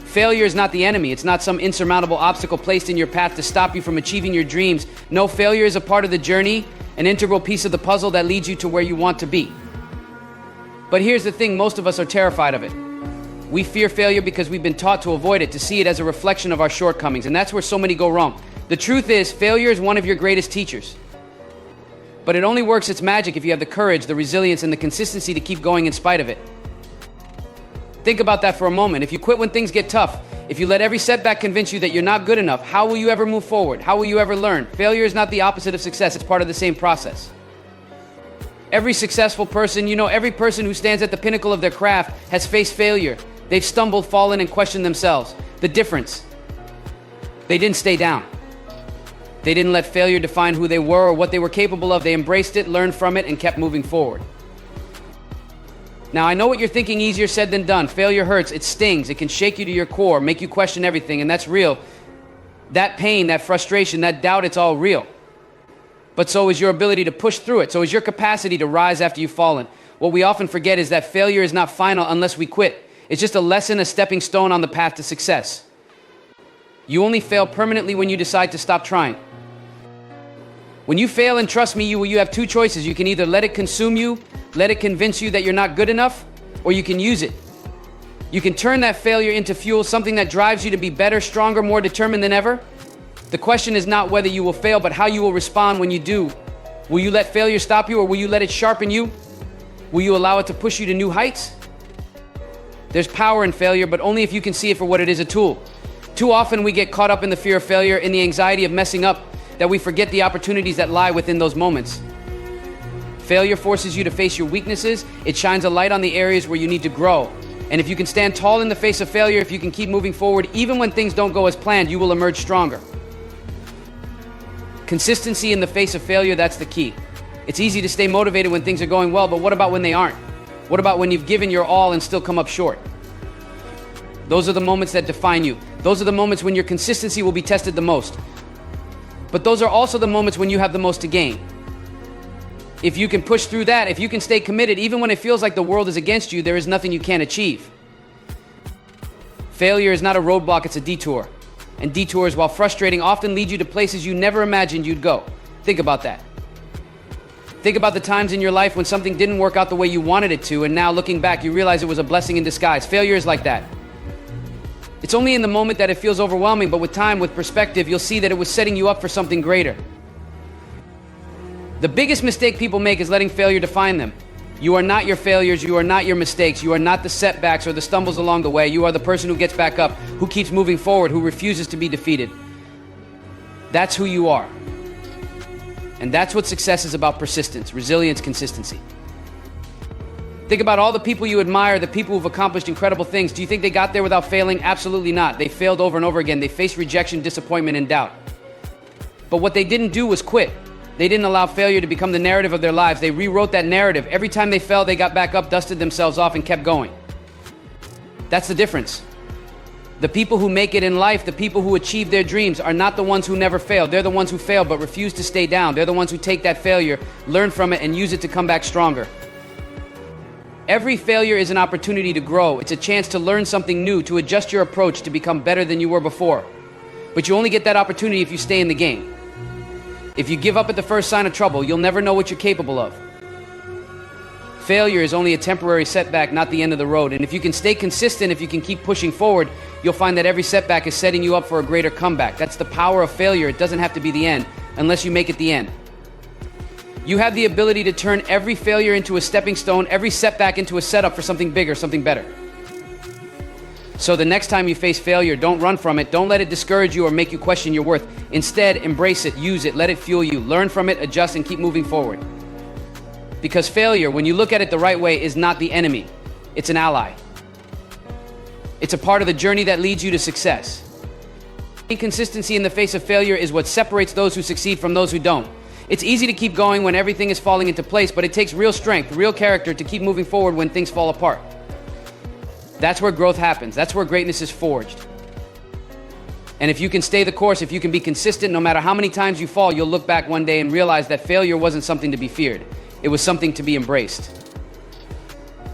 Failure is not the enemy. It's not some insurmountable obstacle placed in your path to stop you from achieving your dreams. No, failure is a part of the journey, an integral piece of the puzzle that leads you to where you want to be. But here's the thing, most of us are terrified of it. We fear failure because we've been taught to avoid it, to see it as a reflection of our shortcomings, and that's where so many go wrong. The truth is, failure is one of your greatest teachers. But it only works its magic if you have the courage, the resilience, and the consistency to keep going in spite of it. Think about that for a moment. If you quit when things get tough, if you let every setback convince you that you're not good enough, how will you ever move forward? How will you ever learn? Failure is not the opposite of success. It's part of the same process. Every successful person, every person who stands at the pinnacle of their craft has faced failure. They've stumbled, fallen, and questioned themselves. The difference: they didn't stay down. They didn't let failure define who they were or what they were capable of. They embraced it, learned from it, and kept moving forward. Now, I know what you're thinking, easier said than done. Failure hurts, it stings, it can shake you to your core, make you question everything, and that's real. That pain, that frustration, that doubt, it's all real. But so is your ability to push through it. So is your capacity to rise after you've fallen. What we often forget is that failure is not final unless we quit. It's just a lesson, a stepping stone on the path to success. You only fail permanently when you decide to stop trying. When you fail, and trust me, you have two choices. You can either let it consume you, let it convince you that you're not good enough, or you can use it. You can turn that failure into fuel, something that drives you to be better, stronger, more determined than ever. The question is not whether you will fail, but how you will respond when you do. Will you let failure stop you, or will you let it sharpen you? Will you allow it to push you to new heights? There's power in failure, but only if you can see it for what it is, a tool. Too often we get caught up in the fear of failure, in the anxiety of messing up, that we forget the opportunities that lie within those moments. Failure forces you to face your weaknesses. It shines a light on the areas where you need to grow. And if you can stand tall in the face of failure, if you can keep moving forward, even when things don't go as planned, you will emerge stronger. Consistency in the face of failure, that's the key. It's easy to stay motivated when things are going well, but what about when they aren't? What about when you've given your all and still come up short? Those are the moments that define you. Those are the moments when your consistency will be tested the most. But those are also the moments when you have the most to gain. If you can push through that, if you can stay committed, even when it feels like the world is against you, there is nothing you can't achieve. Failure is not a roadblock, it's a detour. And detours, while frustrating, often lead you to places you never imagined you'd go. Think about that. Think about the times in your life when something didn't work out the way you wanted it to, and now looking back, you realize it was a blessing in disguise. Failure is like that. It's only in the moment that it feels overwhelming, but with time, with perspective, you'll see that it was setting you up for something greater. The biggest mistake people make is letting failure define them. You are not your failures, you are not your mistakes, you are not the setbacks or the stumbles along the way. You are the person who gets back up, who keeps moving forward, who refuses to be defeated. That's who you are. And that's what success is about: persistence, resilience, consistency. Think about all the people you admire, the people who've accomplished incredible things. Do you think they got there without failing? Absolutely not. They failed over and over again. They faced rejection, disappointment, and doubt. But what they didn't do was quit. They didn't allow failure to become the narrative of their lives. They rewrote that narrative. Every time they fell, they got back up, dusted themselves off, and kept going. That's the difference. The people who make it in life, the people who achieve their dreams, are not the ones who never fail. They're the ones who fail but refuse to stay down. They're the ones who take that failure, learn from it, and use it to come back stronger. Every failure is an opportunity to grow. It's a chance to learn something new, to adjust your approach, to become better than you were before. But you only get that opportunity if you stay in the game. If you give up at the first sign of trouble, you'll never know what you're capable of. Failure is only a temporary setback, not the end of the road. And if you can stay consistent, if you can keep pushing forward, you'll find that every setback is setting you up for a greater comeback. That's the power of failure. It doesn't have to be the end, unless you make it the end. You have the ability to turn every failure into a stepping stone, every setback into a setup for something bigger, something better. So the next time you face failure, don't run from it. Don't let it discourage you or make you question your worth. Instead, embrace it, use it, let it fuel you. Learn from it, adjust, and keep moving forward. Because failure, when you look at it the right way, is not the enemy. It's an ally. It's a part of the journey that leads you to success. Inconsistency in the face of failure is what separates those who succeed from those who don't. It's easy to keep going when everything is falling into place, but it takes real strength, real character to keep moving forward when things fall apart. That's where growth happens. That's where greatness is forged. And if you can stay the course, if you can be consistent, no matter how many times you fall, you'll look back one day and realize that failure wasn't something to be feared. It was something to be embraced.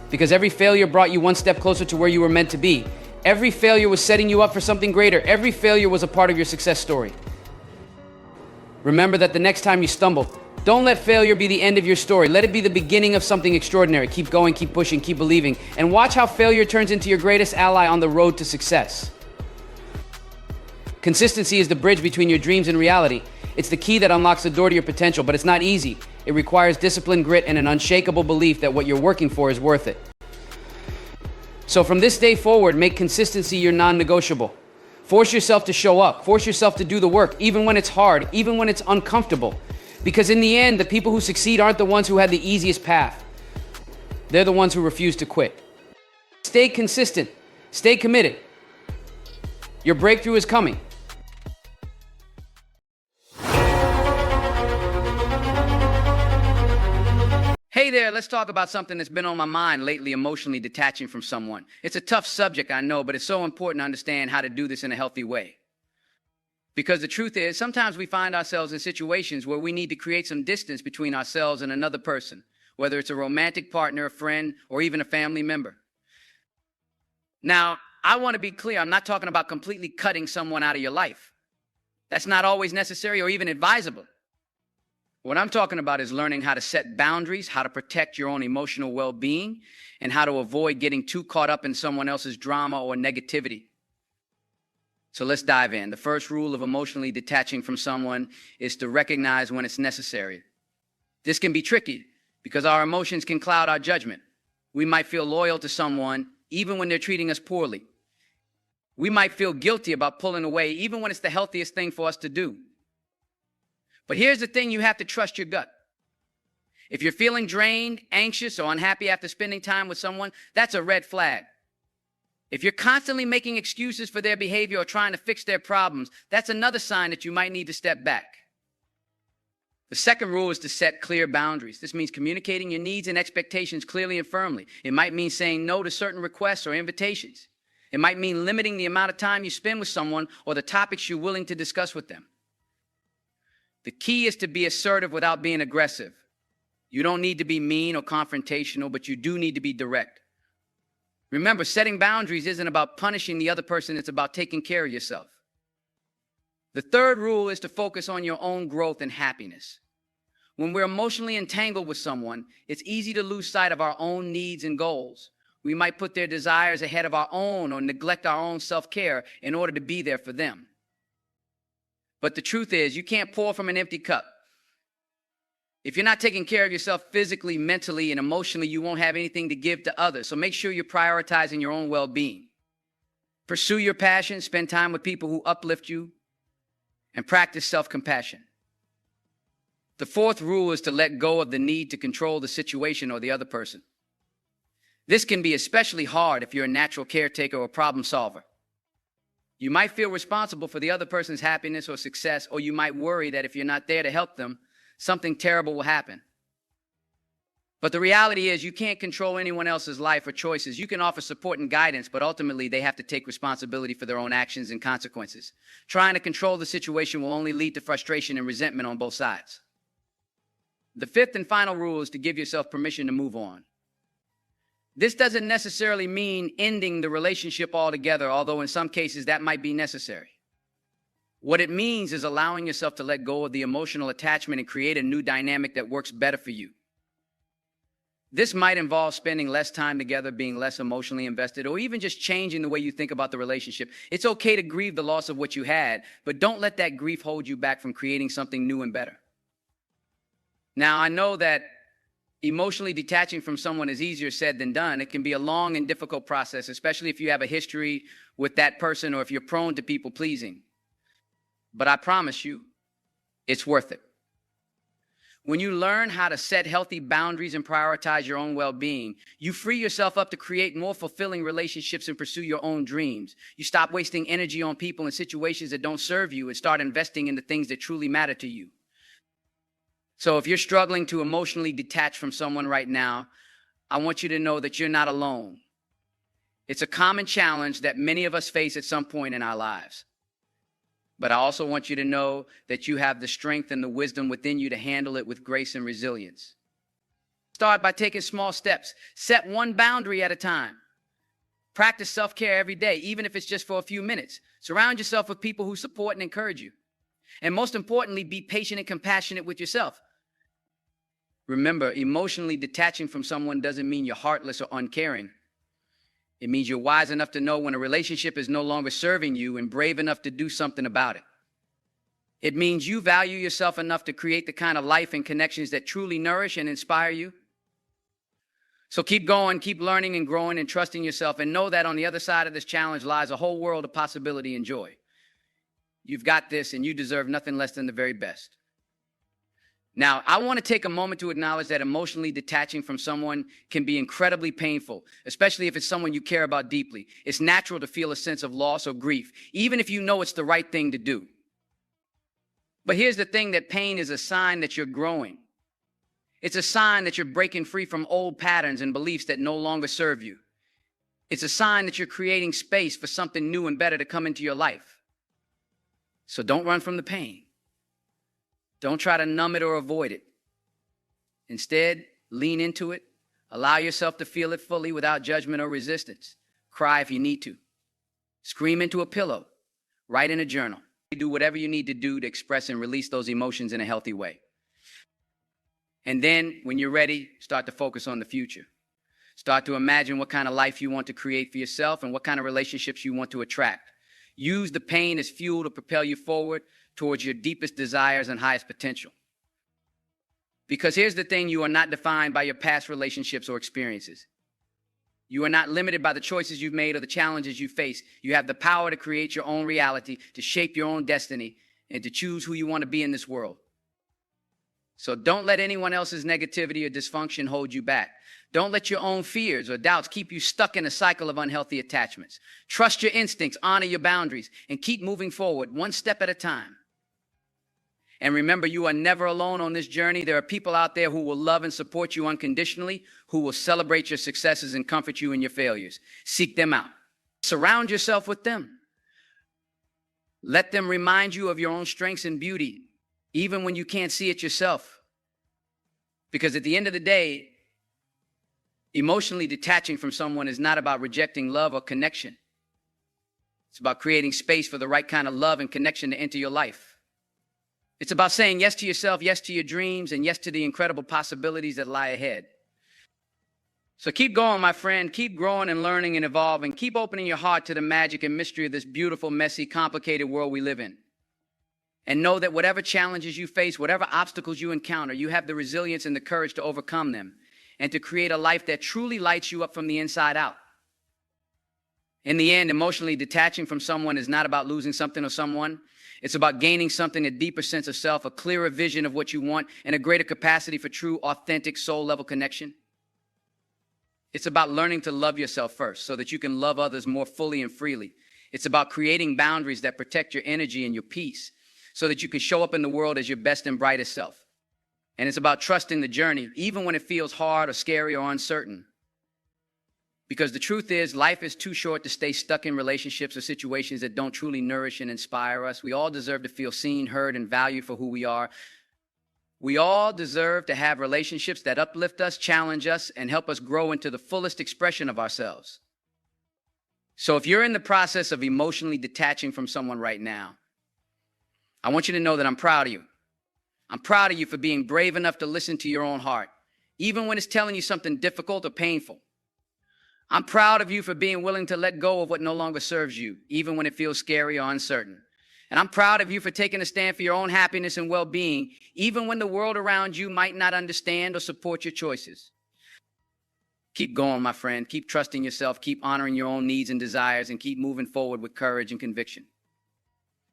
Because every failure brought you one step closer to where you were meant to be. Every failure was setting you up for something greater. Every failure was a part of your success story. Remember that the next time you stumble, don't let failure be the end of your story. Let it be the beginning of something extraordinary. Keep going, keep pushing, keep believing, and watch how failure turns into your greatest ally on the road to success. Consistency is the bridge between your dreams and reality. It's the key that unlocks the door to your potential, but it's not easy. It requires discipline, grit, and an unshakable belief that what you're working for is worth it. So from this day forward, make consistency your non-negotiable. Force yourself to show up. Force yourself to do the work, even when it's hard, even when it's uncomfortable. Because in the end, the people who succeed aren't the ones who had the easiest path. They're the ones who refuse to quit. Stay consistent. Stay committed. Your breakthrough is coming. Hey there, let's talk about something that's been on my mind lately, emotionally detaching from someone. It's a tough subject, I know, but it's so important to understand how to do this in a healthy way. Because the truth is, sometimes we find ourselves in situations where we need to create some distance between ourselves and another person, whether it's a romantic partner, a friend, or even a family member. Now, I want to be clear, I'm not talking about completely cutting someone out of your life. That's not always necessary or even advisable. What I'm talking about is learning how to set boundaries, how to protect your own emotional well-being, and how to avoid getting too caught up in someone else's drama or negativity. So let's dive in. The first rule of emotionally detaching from someone is to recognize when it's necessary. This can be tricky because our emotions can cloud our judgment. We might feel loyal to someone even when they're treating us poorly. We might feel guilty about pulling away even when it's the healthiest thing for us to do. But here's the thing, you have to trust your gut. If you're feeling drained, anxious, or unhappy after spending time with someone, that's a red flag. If you're constantly making excuses for their behavior or trying to fix their problems, that's another sign that you might need to step back. The second rule is to set clear boundaries. This means communicating your needs and expectations clearly and firmly. It might mean saying no to certain requests or invitations. It might mean limiting the amount of time you spend with someone or the topics you're willing to discuss with them. The key is to be assertive without being aggressive. You don't need to be mean or confrontational, but you do need to be direct. Remember, setting boundaries isn't about punishing the other person, it's about taking care of yourself. The third rule is to focus on your own growth and happiness. When we're emotionally entangled with someone, it's easy to lose sight of our own needs and goals. We might put their desires ahead of our own or neglect our own self-care in order to be there for them. But the truth is, you can't pour from an empty cup. If you're not taking care of yourself physically, mentally, and emotionally, you won't have anything to give to others. So make sure you're prioritizing your own well-being. Pursue your passion, spend time with people who uplift you, and practice self-compassion. The fourth rule is to let go of the need to control the situation or the other person. This can be especially hard if you're a natural caretaker or problem solver. You might feel responsible for the other person's happiness or success, or you might worry that if you're not there to help them, something terrible will happen. But the reality is you can't control anyone else's life or choices. You can offer support and guidance, but ultimately they have to take responsibility for their own actions and consequences. Trying to control the situation will only lead to frustration and resentment on both sides. The fifth and final rule is to give yourself permission to move on. This doesn't necessarily mean ending the relationship altogether, although in some cases that might be necessary. What it means is allowing yourself to let go of the emotional attachment and create a new dynamic that works better for you. This might involve spending less time together, being less emotionally invested, or even just changing the way you think about the relationship. It's okay to grieve the loss of what you had, but don't let that grief hold you back from creating something new and better. Now, I know that emotionally detaching from someone is easier said than done. It can be a long and difficult process, especially if you have a history with that person or if you're prone to people pleasing. But I promise you, it's worth it. When you learn how to set healthy boundaries and prioritize your own well-being, you free yourself up to create more fulfilling relationships and pursue your own dreams. You stop wasting energy on people and situations that don't serve you and start investing in the things that truly matter to you. So if you're struggling to emotionally detach from someone right now, I want you to know that you're not alone. It's a common challenge that many of us face at some point in our lives. But I also want you to know that you have the strength and the wisdom within you to handle it with grace and resilience. Start by taking small steps. Set one boundary at a time. Practice self-care every day, even if it's just for a few minutes. Surround yourself with people who support and encourage you. And most importantly, be patient and compassionate with yourself. Remember, emotionally detaching from someone doesn't mean you're heartless or uncaring. It means you're wise enough to know when a relationship is no longer serving you and brave enough to do something about it. It means you value yourself enough to create the kind of life and connections that truly nourish and inspire you. So keep going, keep learning and growing and trusting yourself, and know that on the other side of this challenge lies a whole world of possibility and joy. You've got this, and you deserve nothing less than the very best. Now, I want to take a moment to acknowledge that emotionally detaching from someone can be incredibly painful, especially if it's someone you care about deeply. It's natural to feel a sense of loss or grief, even if you know it's the right thing to do. But here's the thing, that pain is a sign that you're growing. It's a sign that you're breaking free from old patterns and beliefs that no longer serve you. It's a sign that you're creating space for something new and better to come into your life. So don't run from the pain. Don't try to numb it or avoid it. Instead, lean into it. Allow yourself to feel it fully without judgment or resistance. Cry if you need to. Scream into a pillow. Write in a journal. Do whatever you need to do to express and release those emotions in a healthy way. And then, when you're ready, start to focus on the future. Start to imagine what kind of life you want to create for yourself and what kind of relationships you want to attract. Use the pain as fuel to propel you forward towards your deepest desires and highest potential. Because here's the thing, you are not defined by your past relationships or experiences. You are not limited by the choices you've made or the challenges you face. You have the power to create your own reality, to shape your own destiny, and to choose who you want to be in this world. So don't let anyone else's negativity or dysfunction hold you back. Don't let your own fears or doubts keep you stuck in a cycle of unhealthy attachments. Trust your instincts, honor your boundaries, and keep moving forward one step at a time. And remember, you are never alone on this journey. There are people out there who will love and support you unconditionally, who will celebrate your successes and comfort you in your failures. Seek them out. Surround yourself with them. Let them remind you of your own strengths and beauty, even when you can't see it yourself. Because at the end of the day, emotionally detaching from someone is not about rejecting love or connection. It's about creating space for the right kind of love and connection to enter your life. It's about saying yes to yourself, yes to your dreams, and yes to the incredible possibilities that lie ahead. So keep going, my friend. Keep growing and learning and evolving. Keep opening your heart to the magic and mystery of this beautiful, messy, complicated world we live in. And know that whatever challenges you face, whatever obstacles you encounter, you have the resilience and the courage to overcome them and to create a life that truly lights you up from the inside out. In the end, emotionally detaching from someone is not about losing something or someone. It's about gaining something, a deeper sense of self, a clearer vision of what you want, and a greater capacity for true, authentic, soul-level connection. It's about learning to love yourself first so that you can love others more fully and freely. It's about creating boundaries that protect your energy and your peace so that you can show up in the world as your best and brightest self. And it's about trusting the journey, even when it feels hard or scary or uncertain. Because the truth is, life is too short to stay stuck in relationships or situations that don't truly nourish and inspire us. We all deserve to feel seen, heard, and valued for who we are. We all deserve to have relationships that uplift us, challenge us, and help us grow into the fullest expression of ourselves. So if you're in the process of emotionally detaching from someone right now, I want you to know that I'm proud of you. I'm proud of you for being brave enough to listen to your own heart, even when it's telling you something difficult or painful. I'm proud of you for being willing to let go of what no longer serves you, even when it feels scary or uncertain. And I'm proud of you for taking a stand for your own happiness and well-being, even when the world around you might not understand or support your choices. Keep going, my friend. Keep trusting yourself. Keep honoring your own needs and desires, and keep moving forward with courage and conviction.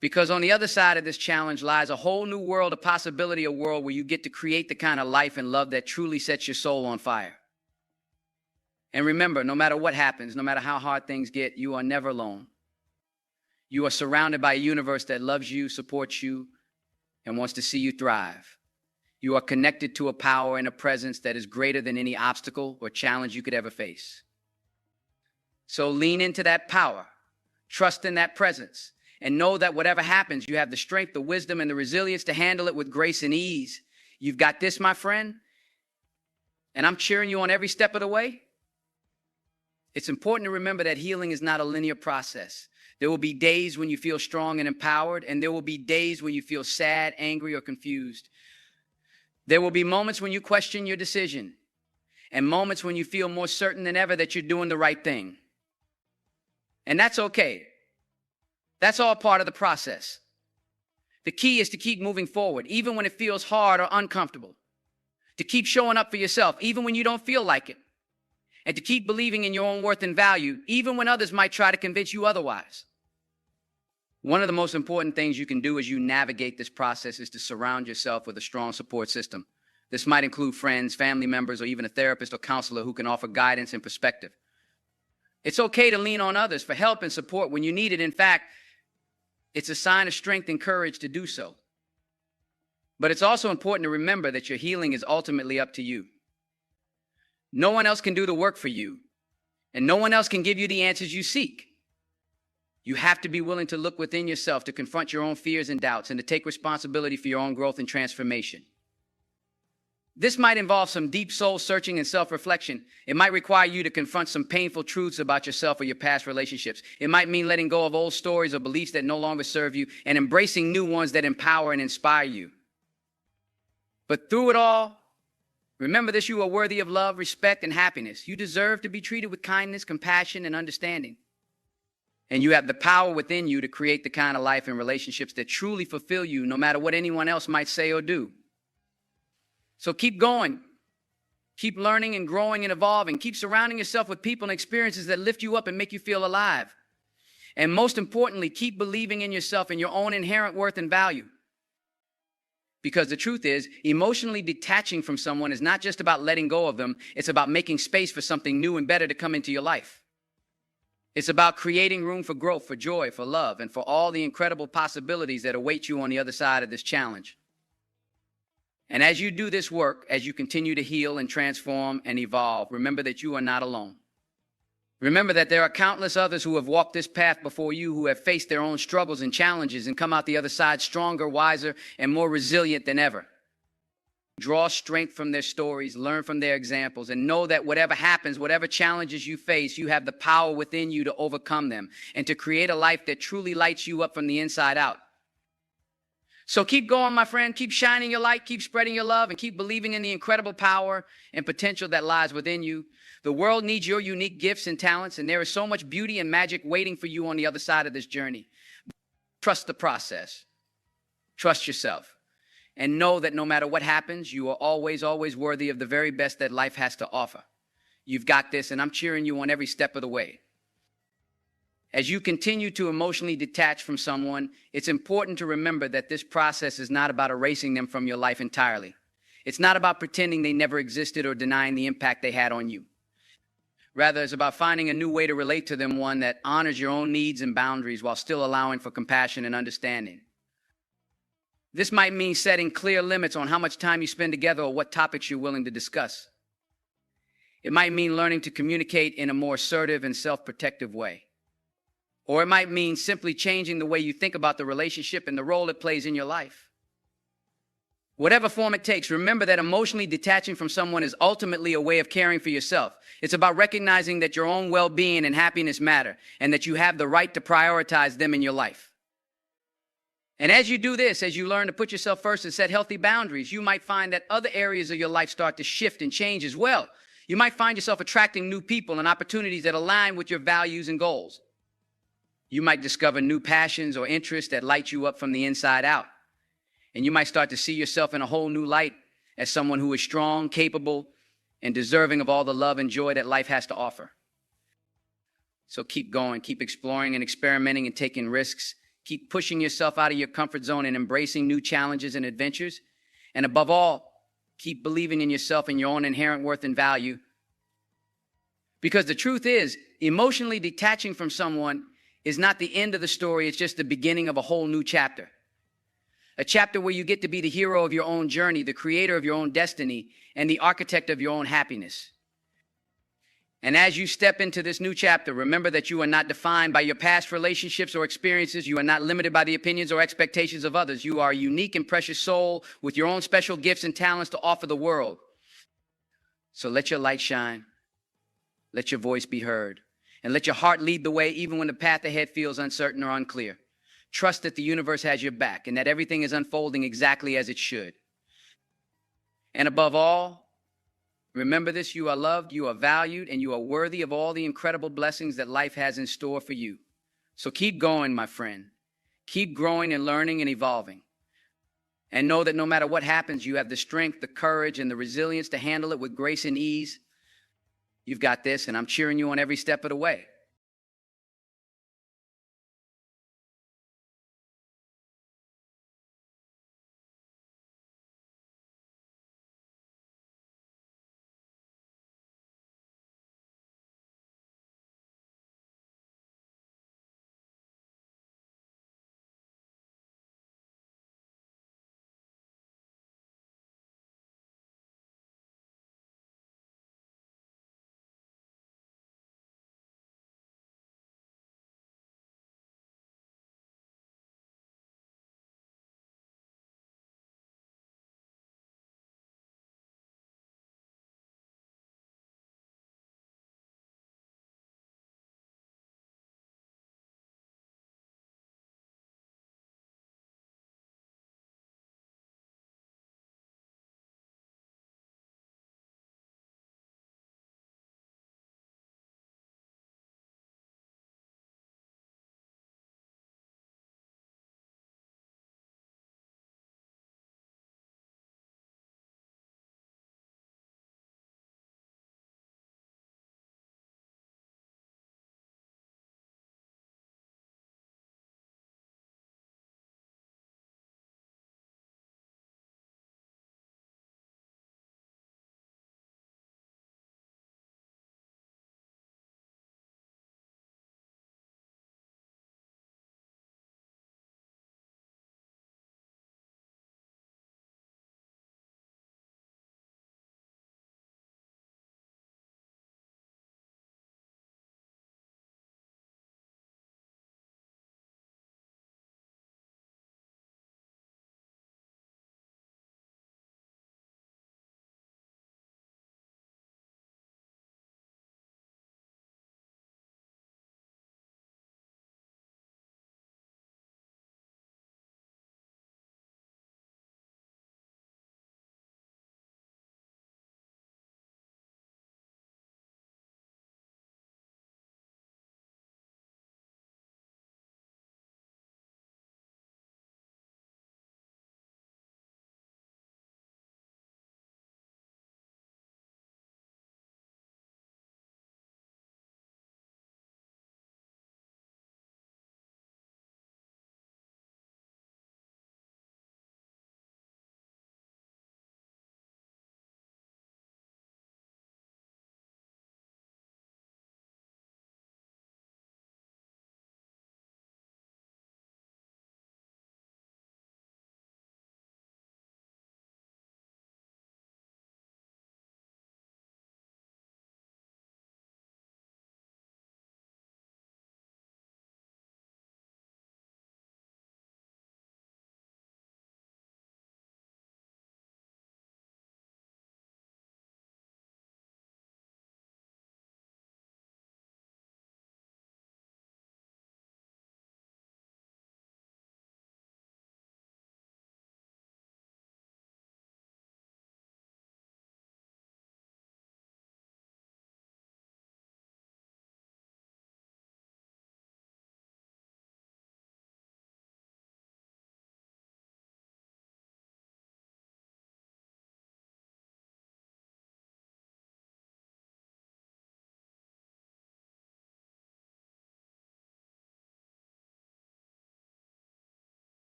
Because on the other side of this challenge lies a whole new world, a possibility, a world where you get to create the kind of life and love that truly sets your soul on fire. And remember, no matter what happens, no matter how hard things get, you are never alone. You are surrounded by a universe that loves you, supports you, and wants to see you thrive. You are connected to a power and a presence that is greater than any obstacle or challenge you could ever face. So lean into that power, trust in that presence, and know that whatever happens, you have the strength, the wisdom, and the resilience to handle it with grace and ease. You've got this, my friend, and I'm cheering you on every step of the way. It's important to remember that healing is not a linear process. There will be days when you feel strong and empowered, and there will be days when you feel sad, angry, or confused. There will be moments when you question your decision, and moments when you feel more certain than ever that you're doing the right thing. And that's okay. That's all part of the process. The key is to keep moving forward, even when it feels hard or uncomfortable. To keep showing up for yourself, even when you don't feel like it. And to keep believing in your own worth and value, even when others might try to convince you otherwise. One of the most important things you can do as you navigate this process is to surround yourself with a strong support system. This might include friends, family members, or even a therapist or counselor who can offer guidance and perspective. It's okay to lean on others for help and support when you need it. In fact, it's a sign of strength and courage to do so. But it's also important to remember that your healing is ultimately up to you. No one else can do the work for you, and no one else can give you the answers you seek. You have to be willing to look within yourself, to confront your own fears and doubts, and to take responsibility for your own growth and transformation. This might involve some deep soul searching and self-reflection. It might require you to confront some painful truths about yourself or your past relationships. It might mean letting go of old stories or beliefs that no longer serve you and embracing new ones that empower and inspire you. But through it all, remember this: you are worthy of love, respect, and happiness. You deserve to be treated with kindness, compassion, and understanding. And you have the power within you to create the kind of life and relationships that truly fulfill you, no matter what anyone else might say or do. So keep going. Keep learning and growing and evolving. Keep surrounding yourself with people and experiences that lift you up and make you feel alive. And most importantly, keep believing in yourself and your own inherent worth and value. Because the truth is, emotionally detaching from someone is not just about letting go of them. It's about making space for something new and better to come into your life. It's about creating room for growth, for joy, for love, and for all the incredible possibilities that await you on the other side of this challenge. And as you do this work, as you continue to heal and transform and evolve, remember that you are not alone. Remember that there are countless others who have walked this path before you, who have faced their own struggles and challenges and come out the other side stronger, wiser, and more resilient than ever. Draw strength from their stories, learn from their examples, and know that whatever happens, whatever challenges you face, you have the power within you to overcome them and to create a life that truly lights you up from the inside out. So keep going, my friend. Keep shining your light, keep spreading your love, and keep believing in the incredible power and potential that lies within you. The world needs your unique gifts and talents, and there is so much beauty and magic waiting for you on the other side of this journey. Trust the process. Trust yourself. And know that no matter what happens, you are always, always worthy of the very best that life has to offer. You've got this, and I'm cheering you on every step of the way. As you continue to emotionally detach from someone, it's important to remember that this process is not about erasing them from your life entirely. It's not about pretending they never existed or denying the impact they had on you. Rather, it's about finding a new way to relate to them, one that honors your own needs and boundaries while still allowing for compassion and understanding. This might mean setting clear limits on how much time you spend together or what topics you're willing to discuss. It might mean learning to communicate in a more assertive and self-protective way. Or it might mean simply changing the way you think about the relationship and the role it plays in your life. Whatever form it takes, remember that emotionally detaching from someone is ultimately a way of caring for yourself. It's about recognizing that your own well-being and happiness matter, and that you have the right to prioritize them in your life. And as you do this, as you learn to put yourself first and set healthy boundaries, you might find that other areas of your life start to shift and change as well. You might find yourself attracting new people and opportunities that align with your values and goals. You might discover new passions or interests that light you up from the inside out. And you might start to see yourself in a whole new light as someone who is strong, capable, and deserving of all the love and joy that life has to offer. So keep going, keep exploring and experimenting and taking risks. Keep pushing yourself out of your comfort zone and embracing new challenges and adventures. And above all, keep believing in yourself and your own inherent worth and value. Because the truth is, emotionally detaching from someone is not the end of the story, it's just the beginning of a whole new chapter. A chapter where you get to be the hero of your own journey, the creator of your own destiny, and the architect of your own happiness. And as you step into this new chapter, remember that you are not defined by your past relationships or experiences. You are not limited by the opinions or expectations of others. You are a unique and precious soul with your own special gifts and talents to offer the world. So let your light shine. Let your voice be heard. And let your heart lead the way even when the path ahead feels uncertain or unclear. Trust that the universe has your back and that everything is unfolding exactly as it should. And above all, remember this: you are loved, you are valued, and you are worthy of all the incredible blessings that life has in store for you. So keep going, my friend. Keep growing and learning and evolving. And know that no matter what happens, you have the strength, the courage, and the resilience to handle it with grace and ease. You've got this, and I'm cheering you on every step of the way.